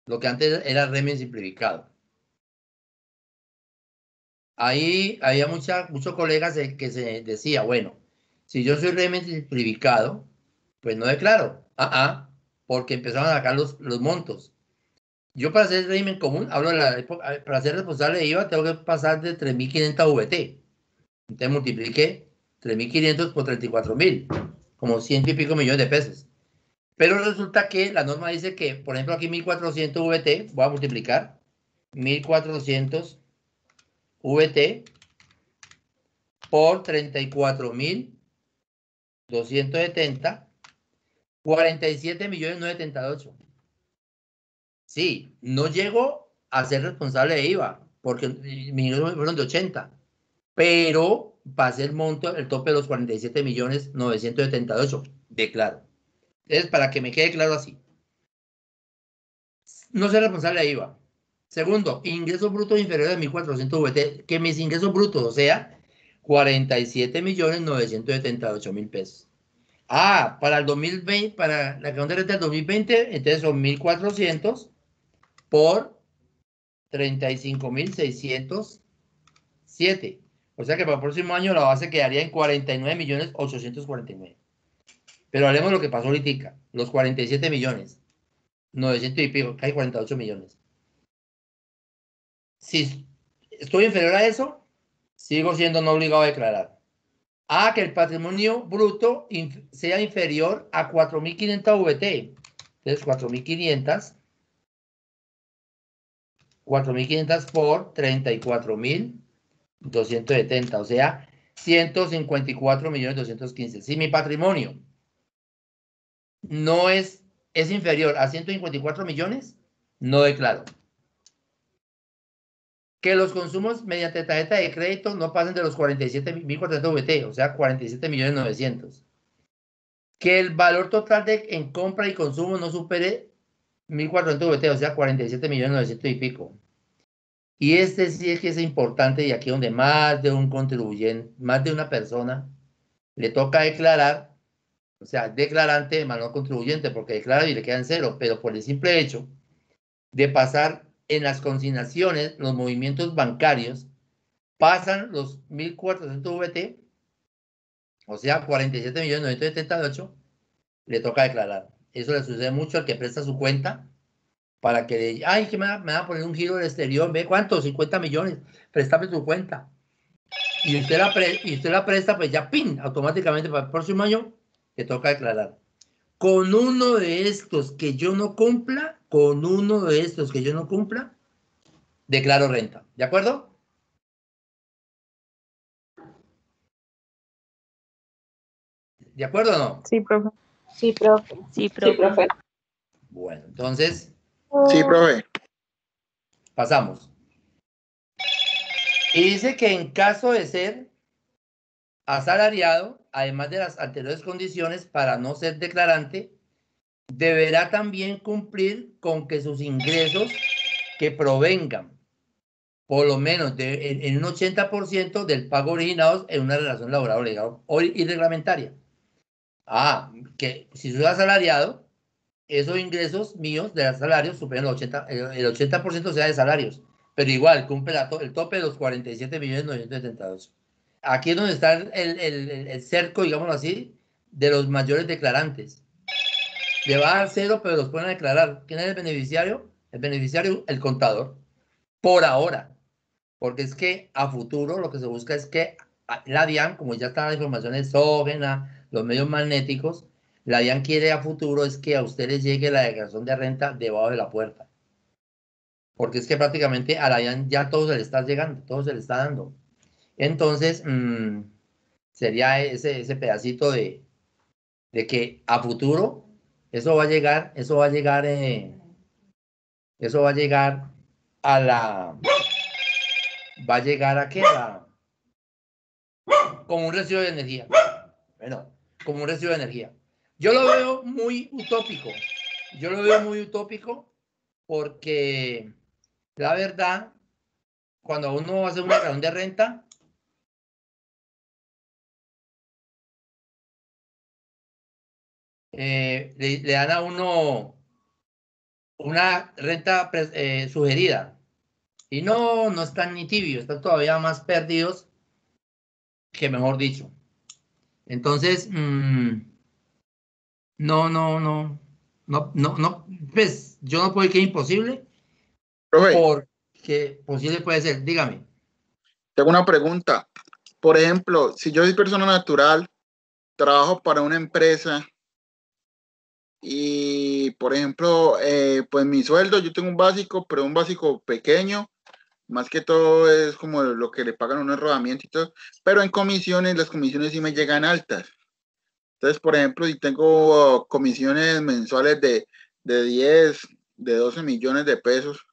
Lo que antes era régimen simplificado. Ahí había muchos colegas que se decía, bueno, si yo soy régimen simplificado, pues no declaro. Porque empezaron a sacar los montos. Yo para ser régimen común, hablo de la época, para ser responsable de IVA, tengo que pasar de 3.500 VT. Entonces multipliqué 3.500 por 34.000, como 100 y pico millones de pesos. Pero resulta que la norma dice que, por ejemplo, aquí 1.400 VT, voy a multiplicar 1.400 VT por 34.270, 47.978. Sí, no llego a ser responsable de IVA, porque mis ingresos fueron de 80, pero pasé el monto, el tope de los 47.978, declaro. Entonces, para que me quede claro así, no soy responsable de IVA. Segundo, ingresos brutos inferiores a 1.400 VT, que mis ingresos brutos, o sea, 47.978.000 pesos. Para el 2020, para la declaración de renta del 2020, entonces son 1.400 por 35.607. O sea que para el próximo año la base quedaría en 49.849.000. Pero hablemos de lo que pasó ahorita, los 47 millones. 900 y pico, casi 48 millones. Si estoy inferior a eso, sigo siendo no obligado a declarar. Que el patrimonio bruto sea inferior a 4.500 VT. Entonces, 4.500 por 34.270, o sea, 154.215.000. Si mi patrimonio no es inferior a 154 millones, no declaro. Que los consumos mediante tarjeta de crédito no pasen de los 47.400 VT, o sea, 47.900.000. Que el valor total en compra y consumo no supere 1.400 VT, o sea, 47.900.000 y pico. Y este sí es que es importante, y aquí donde más de un contribuyente, más de una persona, le toca declarar, o sea, declarante más no contribuyente, porque declara y le queda en cero, pero por el simple hecho de pasar en las consignaciones, los movimientos bancarios, pasan los 1.400 VT, o sea, 47.978.000, le toca declarar. Eso le sucede mucho al que presta su cuenta para que le diga, ay, que me va a poner un giro del exterior, ve cuánto, 50 millones, préstame tu cuenta. Y usted la presta, pues ya, pin, automáticamente para el próximo año le toca declarar. Con uno de estos que yo no cumpla, declaro renta. ¿De acuerdo? ¿De acuerdo o no? Sí, profe. Sí, profe. Sí, profe. Bueno, entonces, Sí, profe. pasamos. Y dice que en caso de ser asalariado, además de las anteriores condiciones para no ser declarante, deberá también cumplir con que sus ingresos que provengan por lo menos en un 80% del pago originados en una relación laboral legal y reglamentaria. Que si soy asalariado, esos ingresos míos de los salarios superan el 80% sea de salarios, pero igual cumple el tope de los 47.972.000. Aquí es donde está el cerco, digámoslo así, de los mayores declarantes. Le va a dar cero, pero los pueden declarar. ¿Quién es el beneficiario? El beneficiario, el contador. Por ahora. Porque es que a futuro lo que se busca es que la DIAN, como ya está la información exógena, los medios magnéticos, la DIAN quiere a futuro es que a ustedes llegue la declaración de renta debajo de la puerta. Porque es que prácticamente a la DIAN ya todo se le está llegando, todo se le está dando. Entonces, sería ese pedacito de que a futuro eso va a llegar a la... ¿Va a llegar a qué? Como un recibo de energía. Bueno, como un recibo de energía. Yo lo veo muy utópico. Porque la verdad, cuando uno hace una declaración de renta, le dan a uno una renta sugerida. Y no están ni tibios, están todavía más perdidos que mejor dicho. Entonces, no, pues yo no puedo decir que es imposible, Profe, porque posible puede ser. Dígame. tengo una pregunta. Por ejemplo, si yo soy persona natural, trabajo para una empresa y, por ejemplo, pues mi sueldo, yo tengo un básico, pero un básico pequeño, más que todo es como lo que le pagan un rodamiento y todo, pero en comisiones, las comisiones sí me llegan altas. Entonces, por ejemplo, si tengo comisiones mensuales de 10, de 12 millones de pesos,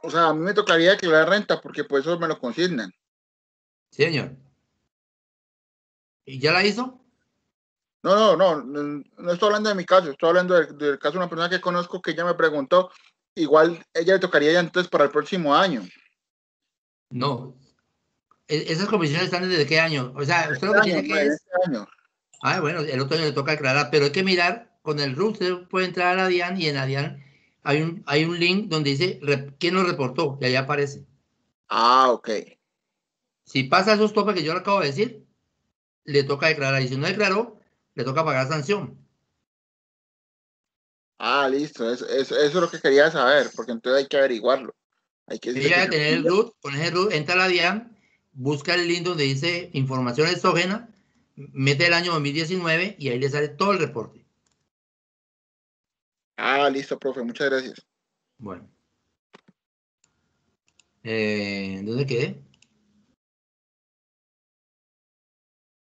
o sea, a mí me tocaría declarar renta porque por eso me lo consignan. Sí, señor. ¿Y ya la hizo? No estoy hablando de mi caso, estoy hablando del caso de una persona que conozco que ella me preguntó, igual ella le tocaría ya entonces para el próximo año. No. ¿Esas comisiones están desde qué año? O sea, usted lo que tiene que es... Bueno, el otro año le toca declarar, pero hay que mirar con el RUT. Usted puede entrar a la DIAN y en la DIAN hay un link donde dice quién lo reportó y ahí aparece. Ok. Si pasa esos topes que yo le acabo de decir, le toca declarar. Y si no declaró, le toca pagar sanción. Ah, listo, eso es lo que quería saber, porque entonces hay que averiguarlo. Hay que Sí, ya de tener el root, con ese root, entra a la DIAN, busca el link donde dice información exógena, mete el año 2019 y ahí le sale todo el reporte. Ah, listo, profe, muchas gracias. Bueno. ¿Dónde quedé?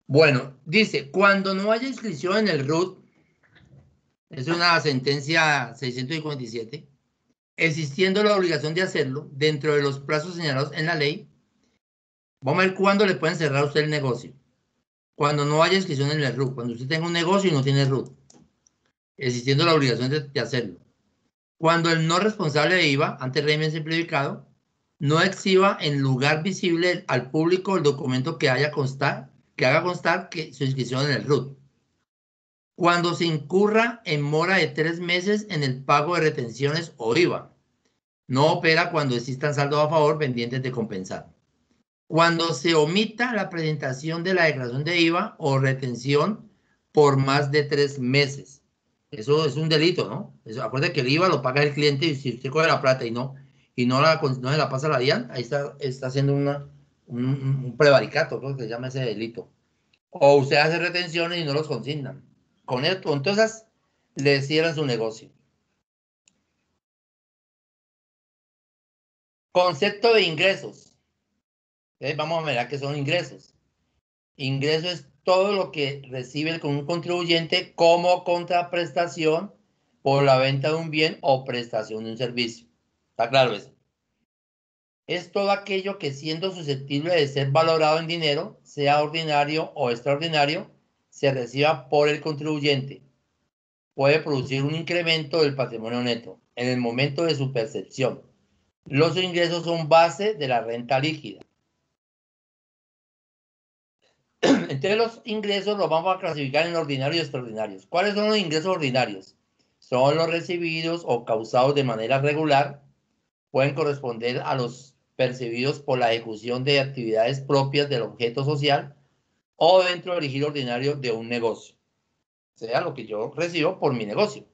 Bueno, dice, cuando no haya inscripción en el RUT, es una sentencia 657, existiendo la obligación de hacerlo dentro de los plazos señalados en la ley, vamos a ver cuándo le pueden cerrar a usted el negocio. Cuando no haya inscripción en el RUT, cuando usted tenga un negocio y no tiene RUT, existiendo la obligación de hacerlo. Cuando el no responsable de IVA, ante régimen simplificado, no exhiba en lugar visible al público el documento que haga constar que su inscripción en el RUT. Cuando se incurra en mora de 3 meses en el pago de retenciones o IVA. No opera cuando existan saldos a favor pendientes de compensar. Cuando se omita la presentación de la declaración de IVA o retención por más de 3 meses. Eso es un delito, ¿no? Acuérdate que el IVA lo paga el cliente y si usted coge la plata y no se la pasa a la DIAN, ahí está haciendo un prevaricato, creo que se llama ese delito. O usted hace retenciones y no los consignan. Con esto, entonces, le cierran su negocio. Concepto de ingresos. Vamos a ver qué son ingresos. Ingreso es todo lo que recibe un contribuyente como contraprestación por la venta de un bien o prestación de un servicio. ¿Está claro eso? Es todo aquello que siendo susceptible de ser valorado en dinero, sea ordinario o extraordinario, se reciba por el contribuyente. Puede producir un incremento del patrimonio neto en el momento de su percepción. Los ingresos son base de la renta líquida. Entonces los ingresos los vamos a clasificar en ordinarios y extraordinarios. ¿Cuáles son los ingresos ordinarios? Son los recibidos o causados de manera regular. Pueden corresponder a los percibidos por la ejecución de actividades propias del objeto social o dentro del giro ordinario de un negocio. O sea, lo que yo recibo por mi negocio.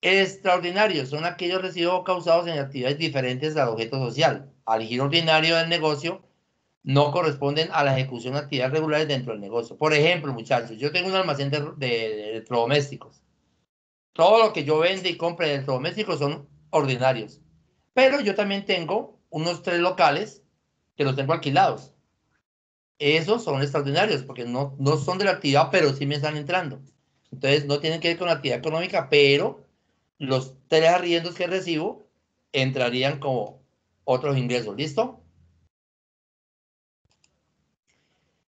Extraordinarios son aquellos recibos causados en actividades diferentes al objeto social. Al giro ordinario del negocio no corresponden a la ejecución de actividades regulares dentro del negocio. Por ejemplo, muchachos, yo tengo un almacén de electrodomésticos. Todo lo que yo vende y compre de electrodomésticos son ordinarios. Pero yo también tengo unos 3 locales que los tengo alquilados. Esos son extraordinarios porque no son de la actividad, pero sí me están entrando. Entonces no tienen que ver con la actividad económica, pero los 3 arriendos que recibo entrarían como otros ingresos. ¿Listo?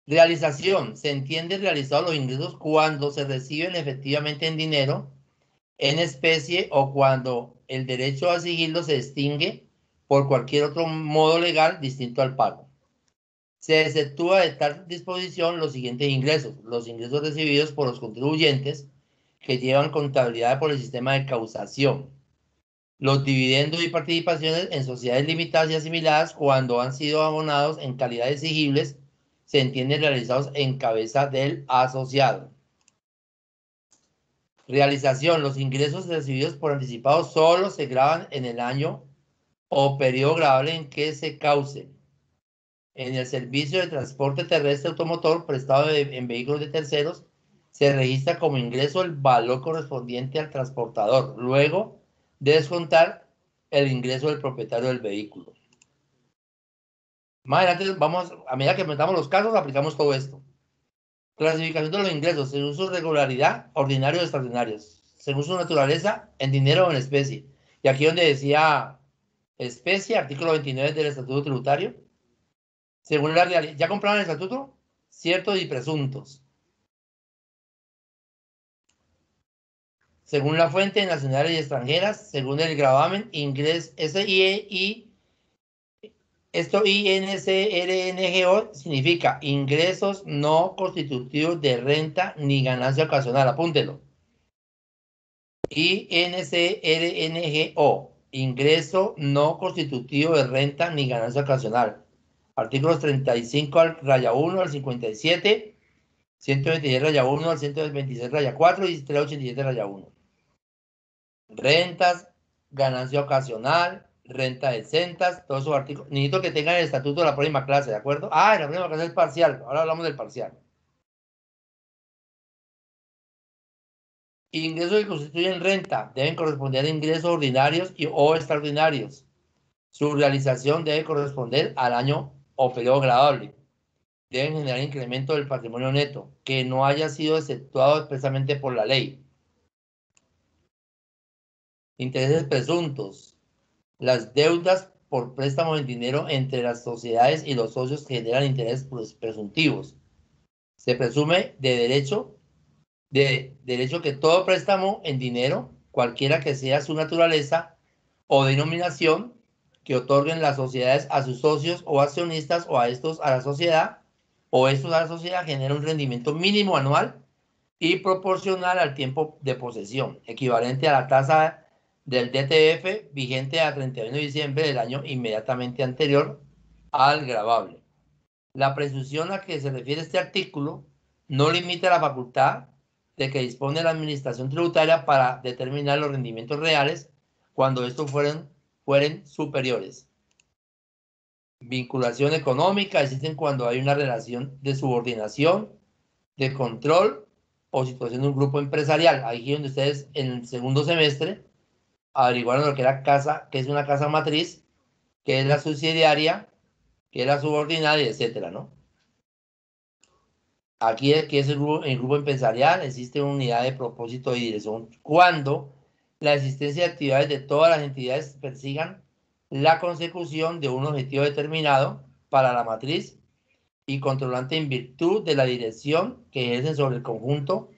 Realización. Se entiende realizados los ingresos cuando se reciben efectivamente en dinero, en especie o cuando el derecho a exigirlo se extingue por cualquier otro modo legal distinto al pago. Se exceptúa de tal disposición los siguientes ingresos. Los ingresos recibidos por los contribuyentes que llevan contabilidad por el sistema de causación. Los dividendos y participaciones en sociedades limitadas y asimiladas cuando han sido abonados en calidad de exigibles se entienden realizados en cabeza del asociado. Realización. Los ingresos recibidos por anticipado solo se graban en el año o periodo gravable en que se cause. En el servicio de transporte terrestre automotor prestado en vehículos de terceros, se registra como ingreso el valor correspondiente al transportador, luego de descontar el ingreso del propietario del vehículo. Más adelante, a medida que metamos los casos, aplicamos todo esto. Clasificación de los ingresos según su regularidad, ordinarios o extraordinarios, según su naturaleza, en dinero o en especie. Y aquí donde decía especie, artículo 29 del Estatuto Tributario. Según la realidad, ¿ya compraron el estatuto? Ciertos y presuntos. Según la fuente, nacionales y extranjeras, según el gravamen, esto INCRNGO significa ingresos no constitutivos de renta ni ganancia ocasional. Apúntelo. INCRNGO, ingreso no constitutivo de renta ni ganancia ocasional. Artículos 35 al raya 1 al 57, 126 raya 1 al 126 raya 4 y 387 raya 1. rentas, ganancia ocasional, renta de exentas, todos esos artículos. Necesito que tengan el estatuto de la próxima clase, ¿de acuerdo? Ah, la próxima clase es parcial. Ahora hablamos del parcial. Ingresos que constituyen renta deben corresponder a ingresos ordinarios o extraordinarios. Su realización debe corresponder al año o periodo gradable. Deben generar incremento del patrimonio neto que no haya sido exceptuado expresamente por la ley. Intereses presuntos. Las deudas por préstamos en dinero entre las sociedades y los socios que generan intereses presuntivos. Se presume de derecho que todo préstamo en dinero, cualquiera que sea su naturaleza o denominación, que otorguen las sociedades a sus socios o accionistas o a estos a la sociedad, o estos a la sociedad, genera un rendimiento mínimo anual y proporcional al tiempo de posesión, equivalente a la tasa del DTF vigente a 31 de diciembre del año inmediatamente anterior al gravable. La presunción a que se refiere este artículo no limita la facultad de que dispone la administración tributaria para determinar los rendimientos reales cuando estos fueren superiores. Vinculación económica existen cuando hay una relación de subordinación, de control o situación de un grupo empresarial. Ahí es donde ustedes en el segundo semestre averiguaron lo que era casa, que es una casa matriz, que es la subsidiaria, que es la subordinada, y etcétera, ¿no? Aquí es que es el grupo empresarial, existe una unidad de propósito y dirección cuando la existencia de actividades de todas las entidades persigan la consecución de un objetivo determinado para la matriz y controlante en virtud de la dirección que ejercen sobre el conjunto,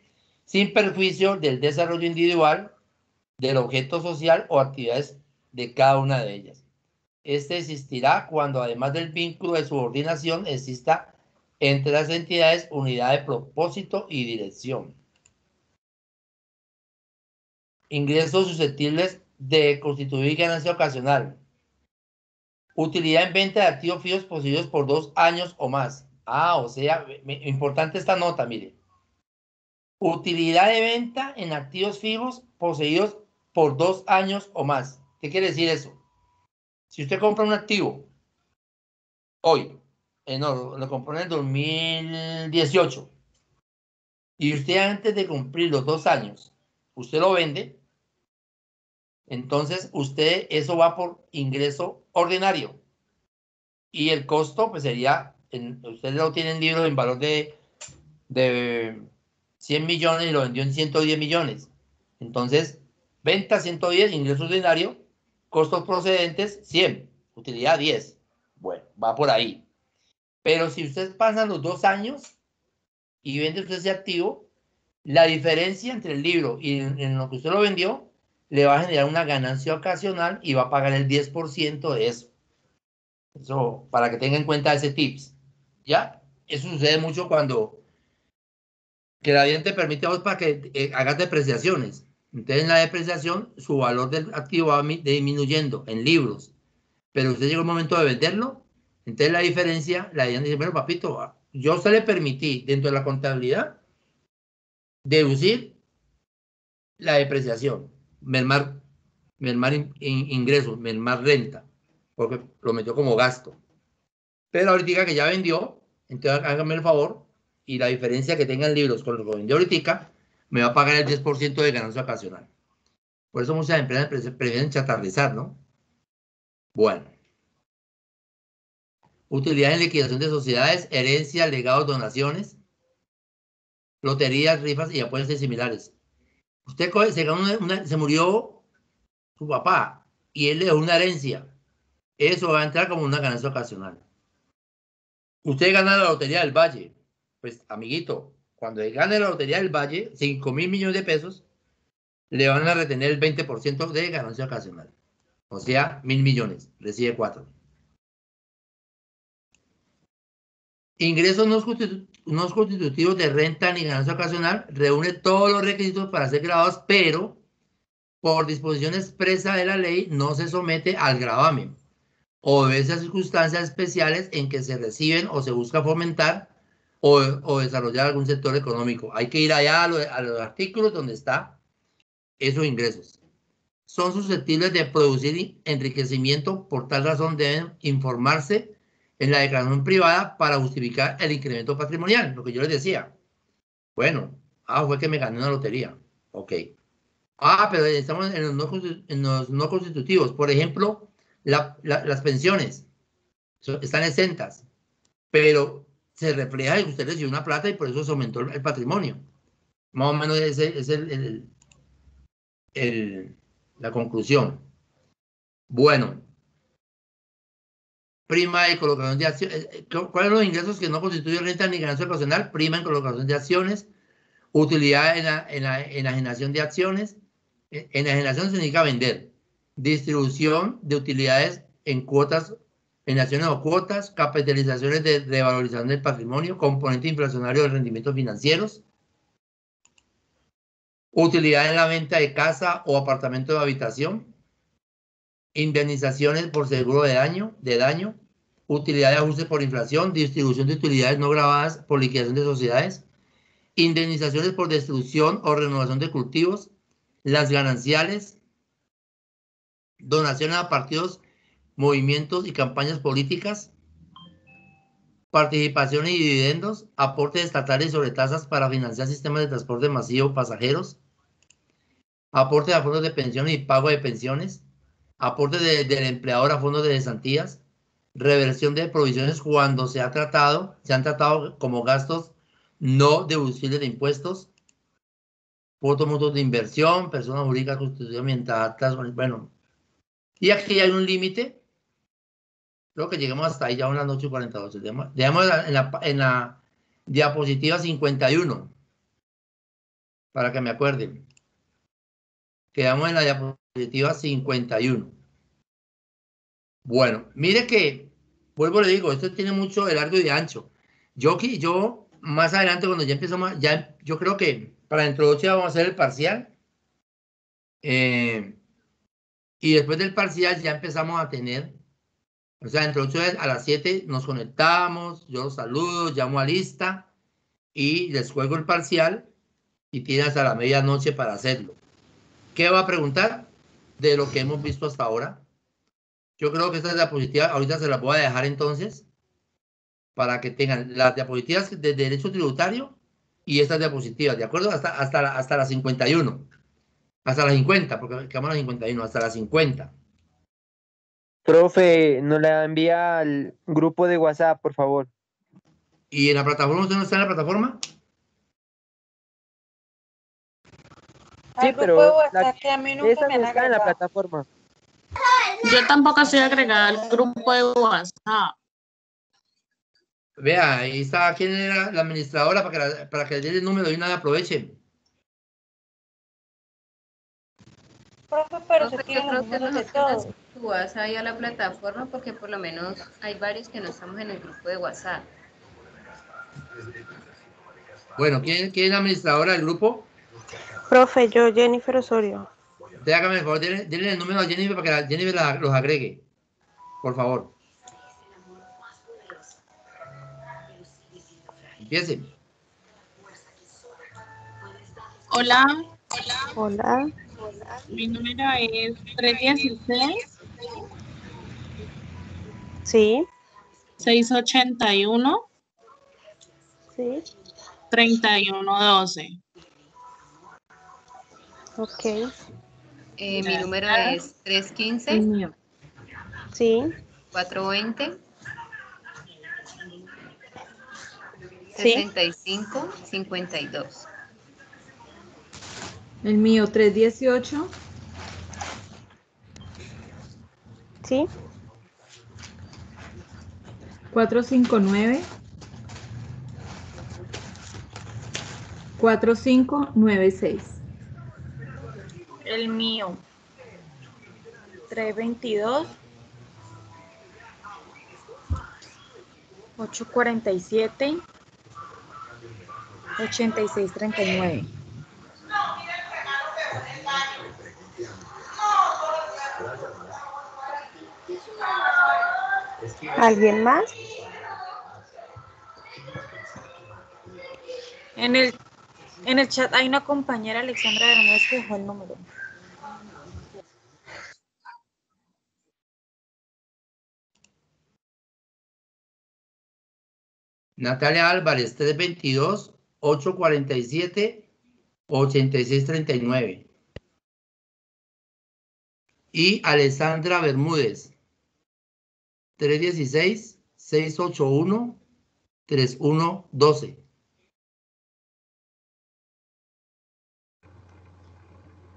sin perjuicio del desarrollo individual del objeto social o actividades de cada una de ellas. Este existirá cuando, además del vínculo de subordinación, exista entre las entidades unidad de propósito y dirección. Ingresos susceptibles de constituir ganancia ocasional. Utilidad en venta de activos fijos poseídos por 2 años o más. O sea, importante esta nota, mire. Utilidad de venta en activos fijos poseídos por 2 años o más. ¿Qué quiere decir eso? Si usted compra un activo hoy, lo compró en el 2018, y usted antes de cumplir los 2 años, usted lo vende, entonces eso va por ingreso ordinario. Y el costo, pues sería, usted lo tiene en libros en valor de 100 millones y lo vendió en 110 millones. Entonces, venta 110, ingreso ordinario, costos procedentes 100, utilidad 10. Bueno, va por ahí. Pero si usted pasa los 2 años y vende usted ese activo, la diferencia entre el libro y en lo que usted lo vendió le va a generar una ganancia ocasional y va a pagar el 10% de eso. Eso, para que tenga en cuenta ese tips. ¿Ya? Eso sucede mucho cuando que la ley te permite a vos para que hagas depreciaciones. Entonces, en la depreciación, su valor del activo va disminuyendo en libros. Pero usted llega el momento de venderlo, entonces la diferencia, la ley dice, bueno, papito, yo a usted le permití, dentro de la contabilidad, deducir la depreciación, mermar ingresos, mermar renta, porque lo metió como gasto. Pero ahorita que ya vendió, entonces hágame el favor, y la diferencia que tenga en libros con lo que vendió ahorita, me va a pagar el 10% de ganancia ocasional. Por eso muchas empresas prefieren chatarrizar, ¿no? Bueno. Utilidad en liquidación de sociedades, herencias, legados, donaciones, loterías, rifas y apuestas similares. Usted se murió su papá y él le dejó una herencia. Eso va a entrar como una ganancia ocasional. Usted gana la lotería del Valle. Pues, amiguito, cuando gane la lotería del Valle, 5.000 millones de pesos, le van a retener el 20% de ganancia ocasional. O sea, 1.000 millones. Recibe 4. Ingresos no constitutivos de renta ni ganancia ocasional reúne todos los requisitos para ser grabados, pero por disposición expresa de la ley no se somete al gravamen. Obedece a circunstancias especiales en que se reciben o se busca fomentar o desarrollar algún sector económico. Hay que ir allá a los artículos donde está esos ingresos. son susceptibles de producir enriquecimiento, por tal razón deben informarse en la declaración privada para justificar el incremento patrimonial, lo que yo les decía. Bueno, fue que me gané una lotería. Ok. Pero estamos en los no constitutivos. Por ejemplo, las pensiones están exentas, pero se refleja que usted recibió una plata y por eso se aumentó el patrimonio. Más o menos ese es la conclusión. Bueno, prima de colocación de acciones. ¿Cuáles son los ingresos que no constituyen renta ni ganancia ocasional? Prima en colocación de acciones, utilidad en la enajenación de acciones. Enajenación significa vender. Distribución de utilidades en cuotas, en acciones o cuotas, capitalizaciones de revalorización del patrimonio, componente inflacionario de rendimientos financieros, utilidad en la venta de casa o apartamento de habitación, indemnizaciones por seguro de daño, utilidad de ajuste por inflación, distribución de utilidades no grabadas por liquidación de sociedades, indemnizaciones por destrucción o renovación de cultivos, las gananciales, donaciones a partidos, movimientos y campañas políticas, participaciones y dividendos, aportes estatales sobre tasas para financiar sistemas de transporte masivo pasajeros, aporte a fondos de pensiones y pago de pensiones, aporte del empleador a fondos de cesantías, reversión de provisiones cuando se han tratado como gastos no deducibles de impuestos, votos mutuos de inversión, personas jurídicas constituidas mientras actas, bueno. Y aquí hay un límite. Creo que lleguemos hasta ahí ya a las 8:42. Dejamos en la diapositiva 51. Para que me acuerden. Quedamos en la diapositiva 51. Bueno, mire que, vuelvo le digo, esto tiene mucho de largo y de ancho. Yo más adelante, cuando ya empezamos, yo creo que para dentro de 8 vamos a hacer el parcial. Y después del parcial ya empezamos a tener, o sea, entre 8 a las 7 nos conectamos, yo los saludo, llamo a lista y les juego el parcial y tienen hasta la medianoche para hacerlo. ¿Qué va a preguntar? De lo que hemos visto hasta ahora. Yo creo que esta diapositiva ahorita se las voy a dejar entonces para que tengan las diapositivas de derecho tributario y estas diapositivas, ¿de acuerdo? Hasta las 51. Hasta las 50, porque quedamos a las 51, hasta las 50. Profe, nos la envía al grupo de WhatsApp, por favor. ¿Y en la plataforma? ¿Usted no está en la plataforma? Sí, pero a mí nunca esa me no han está en la agregado. plataforma. Yo tampoco estoy agregada al grupo de WhatsApp. Vea, ahí está. ¿Quién era la administradora para que le dé el número y nada aprovechen? Profe, pero se Profe, tienen yo los creo que números de nosotros todos. tú vas ahí a la plataforma porque por lo menos hay varios que no estamos en el grupo de WhatsApp. Bueno, ¿quién es la administradora del grupo? Profe, yo, Jennifer Osorio. Déjame, por favor, denle el número a Jennifer para que Jennifer los agregue. Por favor. Empiece. Hola. Hola. Mi número es 316. Sí. 681. Sí. 3112. Ok. Mi número es 315. Mío. Sí. 420. Sí. 65 52. El mío 318. Sí. 459. 4596. El mío. 322. 847. 8639. ¿Alguien más? En el chat hay una compañera, Alexandra Bermúdez, que dejó el número. Natalia Álvarez, 322-847-8639. Y Alessandra Bermúdez, 316-681-3112.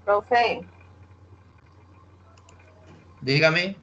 Profe, Dígame.